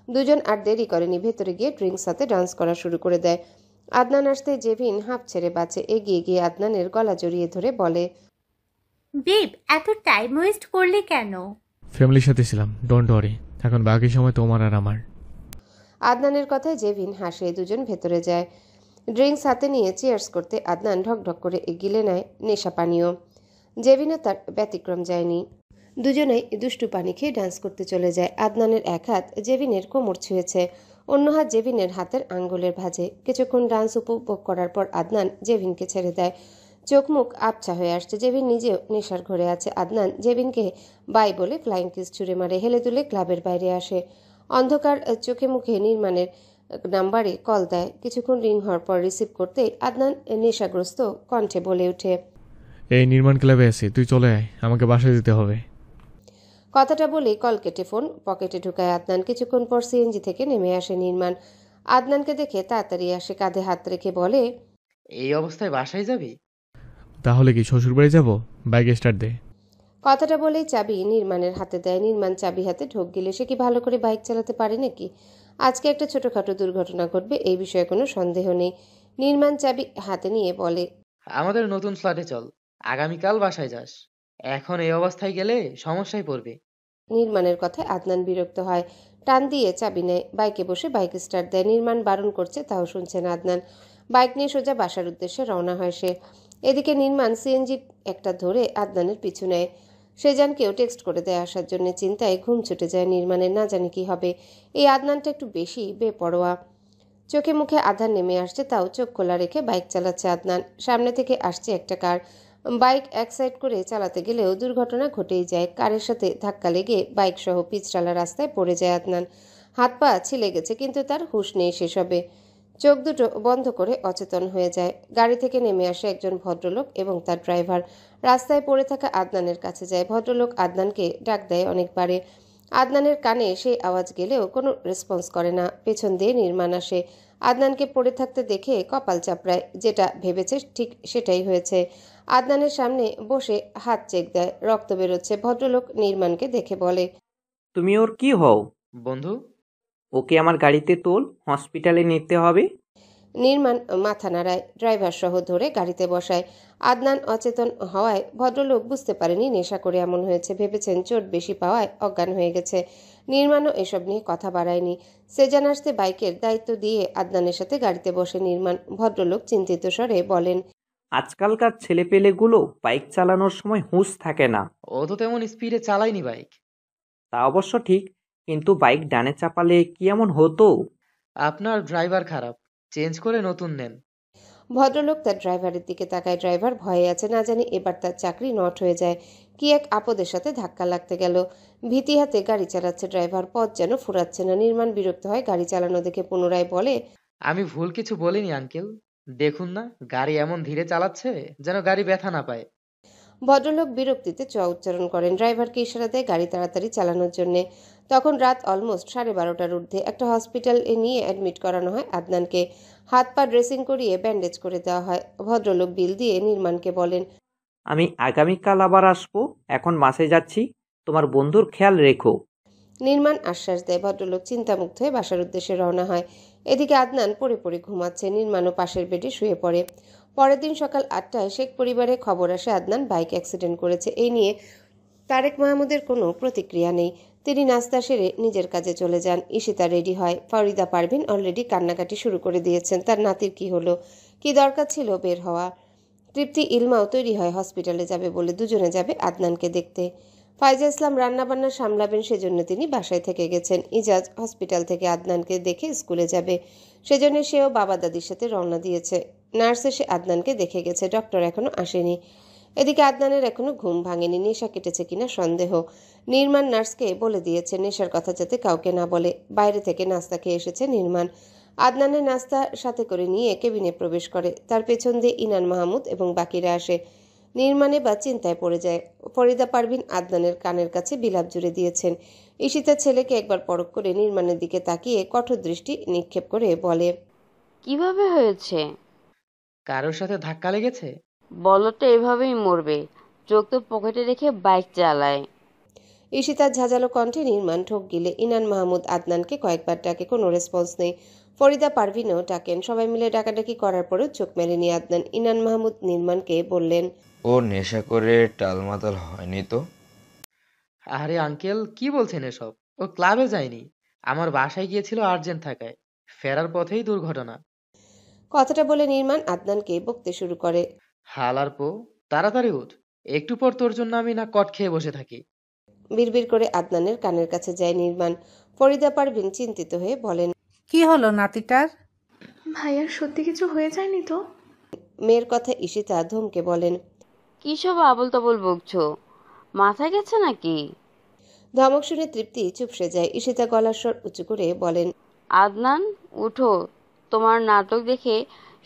দুজন আর দেরি করেনি, ভেতরে গিয়ে ড্রিঙ্কস সাথে ডান্স করা শুরু করে দেয়। আদনান আসতে জেভিন হাঁপ ছেড়ে বাঁচে। এগিয়ে গিয়ে আদনানের গলা জড়িয়ে ধরে বলে, বেব, এত টাইম ওয়েস্ট করলে কেন? ফ্যামিলির সাথে ছিলাম, ডোন্ট ওয়ারি। এখন বাকি সময় তোমার আর আমার। আদনানের কথায় জেভিন হাসে। দুজন ভেতরে যায়। ড্রিঙ্কস হাতে নিয়ে চিয়ার্স করতে আদনান ঢকঢক করে গিলে নেয় নেশা পানীয়। জেভিনও তার ব্যতিক্রম যায়নি। দুজনেই দুষ্টু পানি খেয়ে ডান্স করতে চলে যায়। আদনানের এক হাত জেভিনের কোমর ছুঁয়েছে, অন্য হাত জেভিনের হাতের আঙ্গুলের ভাঁজে। কিছুক্ষণ ডান্স উপভোগ করার পর আদনান জেভিনকে ছেড়ে দেয়। চোখ মুখ আবছা হয়ে আসছে। জেভিন নিজেও নেশার ঘরে আছে। আদনান জেভিনকে বাই বলে ফ্লাইং কিস ছুঁড়ে মারে। হেলে দুলে ক্লাবের বাইরে আসে। অন্ধকার চোখে মুখে নির্মাণের নাম্বারে কল দেয়। কিছুক্ষণ রিং হওয়ার পর রিসিভ করতেই আদনান নেশাগ্রস্ত কণ্ঠে বলে ওঠে, এই নির্মাণ ক্লাবে আছি, তুই চলে আয়, আমাকে বাসায় যেতে হবে। কথাটা বলেই কল কেটে ফোন পকেটে ঢুকায় আদনান। কিছুক্ষণ পর সিএনজি থেকে নেমে আসে নির্মাণ। আদনানকে দেখে তাড়াতাড়ি আসে, কাঁধে হাত রেখে বলে, এই অবস্থায় বাসায় যাবি? তাহলে কি শ্বশুরবাড়ি যাব? বাইক স্টার্ট দে। কথাটা বলেই চাবি নির্মাণের হাতে দেয়। নির্মাণ চাবি হাতে ঢোক গেলে সে কি ভালো করে বাইক চালাতে পারে নাকি? আজকে একটা ছোটখাটো দুর্ঘটনা ঘটবে, এই বিষয়ে কোনো সন্দেহ নেই। নির্মাণ চাবি হাতে নিয়ে বলে, আমাদের নতুন ফ্ল্যাটে চল, আগামীকাল বাসায় যাস। এখন এই অবস্থায় গেলে সমস্যায় পড়বি। নির্মাণের কথায় আদনান বিরক্ত হয়, টান দিয়ে চাবি নেয়, বাইকে বসে বাইক স্টার্ট দেয়। নির্মাণ বারণ করছে, তাও শুনছে না আদনান। বাইক নিয়ে সোজা বাসার উদ্দেশ্যে রওনা হয় সে। এদিকে নির্মাণ সিএনজি একটা ধরে আদনানের পিছু নেয়। সেজানকেও টেক্সট করে দেয় আসার জন্য। চিন্তায় ঘুম ছুটে যায় নির্মাণের, না জানি কি হবে। এই আদনানটা একটু বেশি বেপরোয়া। চোখে মুখে আধার নেমে আসছে, তাও চোখ খোলা রেখে বাইক চালাচ্ছে আদনান। সামনে থেকে আসছে একটা কার। বাইক এক সাইড করে চালাতে গেলেও দুর্ঘটনা ঘটেই যায়। কারের সাথে ধাক্কা লেগে বাইক সহ পিচঢালা রাস্তায় পড়ে যায় আদনান। হাত পা ছিলে গেছে, কিন্তু তার হুঁশ নেই সেসবে। চোখ দুটো বন্ধ করে অচেতন হয়ে যায়। গাড়ি থেকে নেমে আসে একজন ভদ্রলোক এবং তার ড্রাইভার। রাস্তায় পড়ে থাকা আদনানের কাছে যায়। ভদ্রলোক আদনানকে ডাক দেয় অনেকবারে। আদনানের কানে সেই আওয়াজ গেলেও কোনো রেসপন্স করে না। পেছন দিয়ে নির্মাণ আসে। আদনানকে পড়ে থাকতে দেখে কপাল চাপড়ায়। যেটা ভেবেছে ঠিক সেটাই হয়েছে। আদনানের সামনে বসে হাত চেক দেয়, রক্ত বেরোচ্ছে। ভদ্রলোক নির্মাণকে দেখে বলে, তুমি ওর কি হও? বন্ধু। ওকে আমার গাড়িতে তোল, হসপিটালে নিতে হবে। নির্মাণ মাথা নাড়ায়, ড্রাইভার সহ ধরে গাড়িতে বসায়। আদনান অচেতন হওয়ায় ভদ্রলোক বুঝতে পারেনি নেশা করে এমন হয়েছে। ভেবেছেন চোট বেশি পাওয়ায় অজ্ঞান হয়ে গেছে। নির্মাণও এসব নিয়ে কথা বাড়ায়নি। সেজান আসতে বাইকের দায়িত্ব দিয়ে আদনানের সাথে গাড়িতে বসে নির্মাণ। ভদ্রলোক চিন্তিত স্বরে বলেন, আজকালকার ছেলেপেলেগুলো বাইক চালানোর সময় হুঁশ থাকে না। ও তো তেমন স্পিডে চালায়নি বাইক। তা অবশ্য ঠিক, কিন্তু বাইক ডানে চাপালে কি এমন হতো? আপনার ড্রাইভার খারাপ, চেঞ্জ করে নতুন নেন। ভদ্রলোক তার ড্রাইভারের দিকে তাকায়। ড্রাইভার ভয়ে আছে, না জানি এবার তার চাকরি নট হয়ে যায়। কি এক আপদের সাথে ধাক্কা লাগতে গেল। ভীতি হাতে গাড়ি চালাচ্ছে ড্রাইভার। পথ যেন ফুরাচ্ছে না। নির্মাণ বিরক্ত হয় গাড়ি চালানো দেখে, পুনরায় বলে, আমি ভুল কিছু বলিনি আঙ্কেল। দেখুন না, গাড়ি এমন ধীরে চালাচ্ছে যেন গাড়ি ব্যথা না পায়। ভদ্রলোক বিরক্তিতে চ উচ্চারণ করেন। ড্রাইভারকে ইশারা দেয় গাড়ি তাড়াতাড়ি চালানোর জন্য। তখন রাত অলমোস্ট 12:30টার ঊর্ধ্বে। একটা হসপিটালে নিয়ে অ্যাডমিট করানো হয় আদনানকে। হাত পা ড্রেসিং করিয়ে ব্যান্ডেজ করে দেওয়া হয়। ভদ্রলোক বিল দিয়ে নির্মাণকে বলেন, আমি আগামীকাল আবার আসবো, এখন বাসে যাচ্ছি, তোমার বন্ধুর খেয়াল রেখো। নির্মাণ আশ্বাস দেয়। ভদ্রলোক চিন্তামুক্ত হয়ে বাসার উদ্দেশ্যে রওনা হয়। এদিকে আদনান পড়ে পড়ে ঘুমাচ্ছে। নির্মাণও পাশের বেডে শুয়ে পড়ে। পরের দিন সকাল 8টায় শেখ পরিবারে খবর আসে আদনান বাইক অ্যাক্সিডেন্ট করেছে। এই নিয়ে তারেক মাহমুদের কোনো প্রতিক্রিয়া নেই। তিনি নাস্তা সেরে নিজের কাজে চলে যান। ঈশিতা রেডি হয়। ফরিদা পারভিন অলরেডি কান্নাকাটি শুরু করে দিয়েছেন। তার নাতির কি হলো, কি দরকার ছিল বের হওয়া। তৃপ্তি ইলমাও তৈরি হয় হসপিটালে যাবে বলে। দুজনে যাবে আদনানকে দেখতে। ফাইজা ইসলাম রান্নাবান্না সামলাবেন, সেজন্য তিনি বাসায় থেকে গেছেন। ইজাজ হসপিটাল থেকে আদনানকে দেখে স্কুলে যাবে, সেজন্য সেও বাবা দাদির সাথে রওনা দিয়েছে। নার্স এসে আদনানকে দেখে গেছে, ডক্টর এখনো আসেনি। এদিকে আদনানের এখনো ঘুম ভাঙেনি। নেশা কেটেছে কিনা সন্দেহ। নির্মাণ নার্সকে বলে দিয়েছে নেশার কথা যাতে কাউকে না বলে। বাইরে থেকে নাস্তা খেয়ে এসেছে নির্মাণ। আদনানের নাস্তা সাথে করে নিয়ে কেবিনে প্রবেশ করে। তার পেছন দিয়ে ইনান মাহমুদ এবং বাকিরা আসে। নির্মাণে বা চিন্তায় পড়ে যায়। ফরিদা পারভিন আদনানের কানের কাছে বিলাপ জুড়ে দিয়েছেন। ঈশিতা ছেলেকে একবার পরখ করে নির্মাণের দিকে তাকিয়ে কঠোর দৃষ্টি নিক্ষেপ করে বলে, কিভাবে হয়েছে? কারোর সাথে ধাক্কা লেগেছে? বলো তো, এভাবেই মরবে। চোখ তো পকেটে রেখে বাইক চালায়। ঈশিতার ঝাঁঝালো কণ্ঠে নির্মাণ ঠোক গিলে। ইনান মাহমুদ আদনানকে কয়েকবার ডাকে, কোনো রেসপন্স নেই। ফরিদা পারভিনও ডাকেন। সবাই মিলে ডাকাডাকি করার পরেও চোখ মেলেনি আদনান। ইনান মাহমুদ নির্মাণকে বললেন, ও নেশা করে টালমাতাল হয়নি তো? আরে আঙ্কেল, কি বলছেন এসব? ও ক্লাবে যায়নি, আমার বাসায় গিয়েছিল আর্জেন্ট থাকায়। ফেরার পথেই দুর্ঘটনা। কথাটা বলে নির্মাণ আদনানকে বকতে শুরু করে, হালার পো, তাড়াতাড়ি উঠ, একটু পর তোর জন্য আমি না কট খেয়ে বসে থাকি। বিড়বিড় করে আদনানের কানের কাছে যায় নির্মাণ। ফরিদা পারভিন চিন্তিত হয়ে বলেন, কি হলো নাতিটার? ভাইয়ার সত্যি কিছু হয়ে যায়নি তো? মেয়ের কথা ঈশিতা ধমকে বলেন, কি সব আবল তাবল বকছো? মাথা গেছে নাকি? ধমক শুনে তৃপ্তি চুপসে যায়। ঈশিতা গলার স্বর উঁচু করে বলেন, আদনান, উঠো, তোমার নাটক দেখে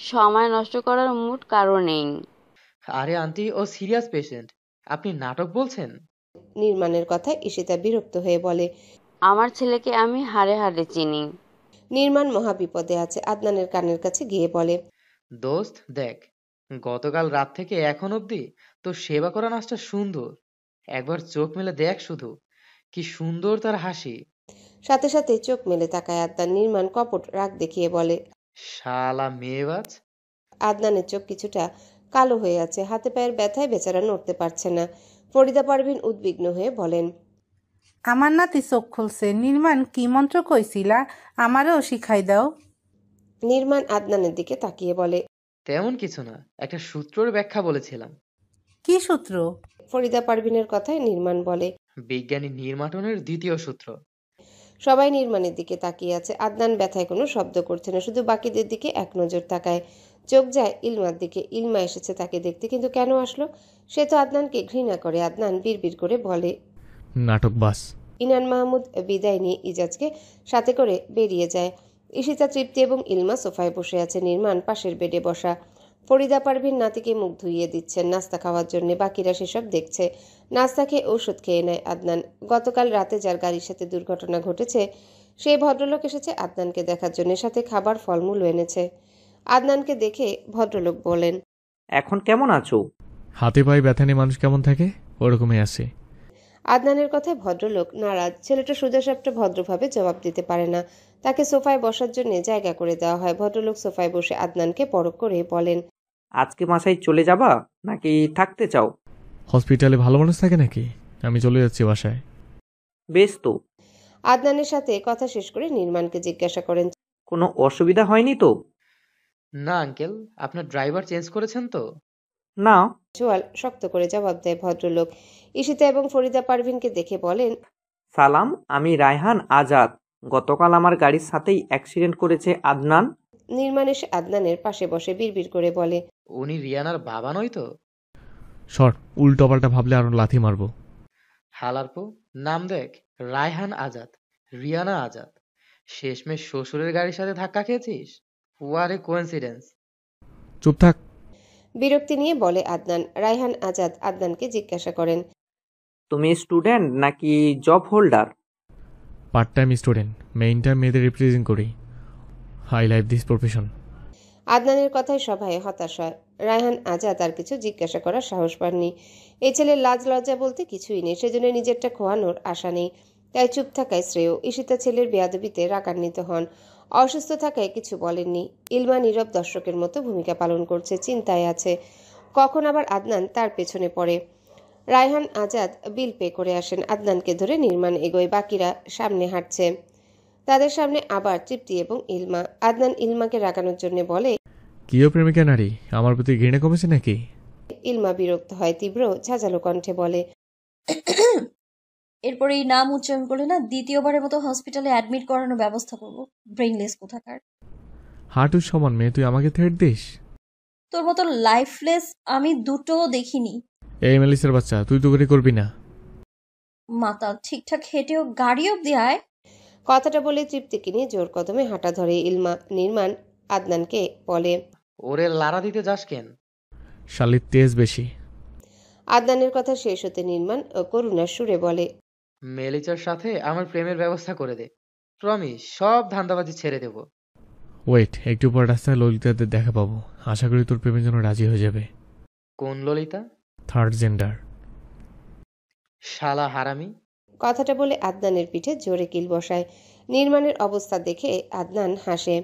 সময় নষ্ট করার মুড কারো নেই। আরে আন্টি, ও সিরিয়াস পেশেন্ট, আপনি নাটক বলছেন? নির্মাণের কথায় ঈশিতা বিরক্ত হয়ে বলে, আমার ছেলেকে আমি হাড়ে হাড়ে চিনি। নির্মাণ মহাবিপদে আছে। আদনানের কানের কাছে গিয়ে বলে, দোস্ত দেখ, গতকাল রাত থেকে এখন অবধি তোর সেবা করা নাচটা সুন্দর। একবার চোখ মেলে দেখ শুধু, কি সুন্দর তার হাসি। সাথে সাথে চোখ মেলে তাকায় আদনান। নির্মাণ কপট রাগ দেখিয়ে বলে, শালা মেয়েবাজ। আদনানের চোখ কিছুটা কালো হয়ে আছে, হাতে পায়ের ব্যথায় বেচারা নড়তে পারছে না। ফরিদা পারভিন উদ্বিগ্ন হয়ে বলেন, আমার নাতি চোখ খুলছে। নির্মাণ কি মন্ত্র কইছিলা? আমারও শিখাই দাও। নির্মাণ আদনানের দিকে তাকিয়ে বলে, তেমন কিছু না, একটা সূত্রের ব্যাখ্যা বলেছিলাম। কি সূত্র? ফরিদা পারভিনের কথায় নির্মাণ বলে, বিজ্ঞানী নির্মাটনের দ্বিতীয় সূত্র। সবাই নির্মাণের দিকে তাকিয়ে আছে। আদনান ব্যথায় কোনো শব্দ করছে না, শুধু বাকিদের দিকে এক নজর তাকায়। চোখ যায় ইলমার দিকে। ইলমা এসেছে তাকে দেখতে, কিন্তু কেন আসলো? সে তো আদনানকে ঘৃণা করে। আদনান বিড়বিড় করে বলে, নাটক বাস। ইনান মাহমুদ বিদায় নিয়ে ইজাজকে সাথে করে বেরিয়ে যায়। ঈশিতা, তৃপ্তি এবং ইলমা সোফায় বসে আছে। নির্মাণ পাশের বেডে বসা। ফরিদা পারভিন নাতিকে মুখ ধুইয়ে দিচ্ছেন নাস্তা খাওয়ার জন্য। বাকিরা সেসব দেখছে। নাস্তা খেয়ে ওষুধ খেয়ে নেয় আদনান। গতকাল রাতে যার গাড়ির সাথে দুর্ঘটনা ঘটেছে সেই ভদ্রলোক এসেছে আদনানকে দেখার জন্য, সাথে খাবার ফলমূল এনেছে। আদনানকে দেখে ভদ্রলোক বলেন, এখন কেমন আছো? হাতে পায়ে ব্যথা নিয়ে মানুষ কেমন থাকে ওরকমই আছে। আদনানের কথায় ভদ্রলোক নারাজ। ছেলেটা সোজাসাপটা ভদ্রভাবে জবাব দিতে পারে না। তাকে সোফায় বসার জন্য জায়গা করে দেওয়া হয়। ভদ্রলোক সোফায় বসে আদনানকে পরখ করে বলেন, আজকে বাসায় চলে যাবা নাকি থাকতে চাও? হসপিটালে ভালো মানুষ থাকে নাকি? আমি চলে যাচ্ছি বাসায়। বেশ তো। আদনানের সাথে কথা শেষ করে নির্মাণকে জিজ্ঞাসা করেন, কোনো অসুবিধা হয়নি তো? না আঙ্কেল, আপনার ড্রাইভার চেঞ্জ করেছেন তো? না। চোয়াল শক্ত করে জবাব দেয় ভদ্রলোক। ঈশিতা এবং ফরিদা পারভিনকে দেখে বলেন, সালাম, আমি রায়হান আজাদ। গতকাল আমার গাড়ির সাথেই অ্যাক্সিডেন্ট করেছে আদনান। নির্মাণ এসে আদনানের পাশে বসে বিড়বিড় করে বলে, উনি রিয়ানার বাবা নয় তো? সর, উল্টো পাল্টা ভাবলে আরো লাথি মারবো। হালারপো, নাম দেখ, রায়হান আজাদ, রিয়ানা আজাদ। শেষমেশ শ্বশুরের গাড়ির সাথে ধাক্কা খেয়েছিস? What a coincidence. চুপ থাক। বিরক্তি নিয়ে বলে আদনান। রায়হান আজাদ আদনানকে জিজ্ঞাসা করেন, তুমি স্টুডেন্ট নাকি job holder? Part time student, main time মেয়েদের রিপ্রেজেন্ট করি। I live this profession. আদনানের কথায় সবাই হতাশ হয়। রায়হান আজাদ আর কিছু জিজ্ঞাসা করার সাহস পাননি। এই ছেলের লাজ লজ্জা বলতে কিছুই নেই, সেজন্য নিজেরটা খোয়ানোর আশা নেই। তাই চুপ থাকায় শ্রেয়। ঈশিতা ছেলের বেয়াদবিতে রাগান্বিত হন। অসুস্থ থাকায় কিছু বলেননি। ইলমা নীরব দর্শকের মতো ভূমিকা পালন করছে, চিন্তায় আছে কখন আবার আদনান তার পেছনে পড়ে। রায়হান আজাদ বিল পে করে আসেন। আদনানকে ধরে নির্মাণ এগোয়। বাকিরা সামনে হাঁটছে। তাদের সামনে আবার তৃপ্তি এবং ইলমা। আদনান ইলমাকে রাগানোর জন্য বলে, কিও প্রেমিকা নারী, আমার প্রতি ঘৃণা কমেছে নাকি? ইলমা বিরক্ত হয়, তীব্র ঝাঁঝালো কণ্ঠে বলে, এরপরে এই নাম উচ্চারণ করলে না দ্বিতীয়বারের মতো হসপিটালে অ্যাডমিট করানোর ব্যবস্থা করবো। ব্রেইনলেস কোথাকার। হাঁটুর সমান মেয়ে, তুই আমাকে থ্রেট দিস? তোর মতো লাইফলেস আমি দুটোও দেখিনি। এই মেলিসের বাচ্চা, তুই তো করে করবি না। মাতা ঠিকঠাক হেঁটেও গাড়ি অব্দি আয়। কথাটা বলে তৃপ্তিকে নিয়ে জোর কদমে হাঁটা ধরে ইলমা। নির্মাণ আদনানকে বলে, ওরে লারা দিতে যাস কেন? শালির তেজ বেশি। আদনানের কথা শেষ হতে নির্মাণ করুণার সুরে বলে, মেলিচার সাথে আমার প্রেমের ব্যবস্থা করে দে। প্রমিস, সব ধান্দাবাজি ছেড়ে দেব। ওয়েট, একটু পর রাস্তায় ললিতাদের দেখা পাবো। আশা করি তোর প্রেমের জন্য রাজি হয়ে যাবে। কোন ললিতা? Third gender. শালা হারামি। কথাটা বলে আদনানের পিঠে জোরে কিল বসায়। নির্মাণের অবস্থা দেখে আদনান হাসে।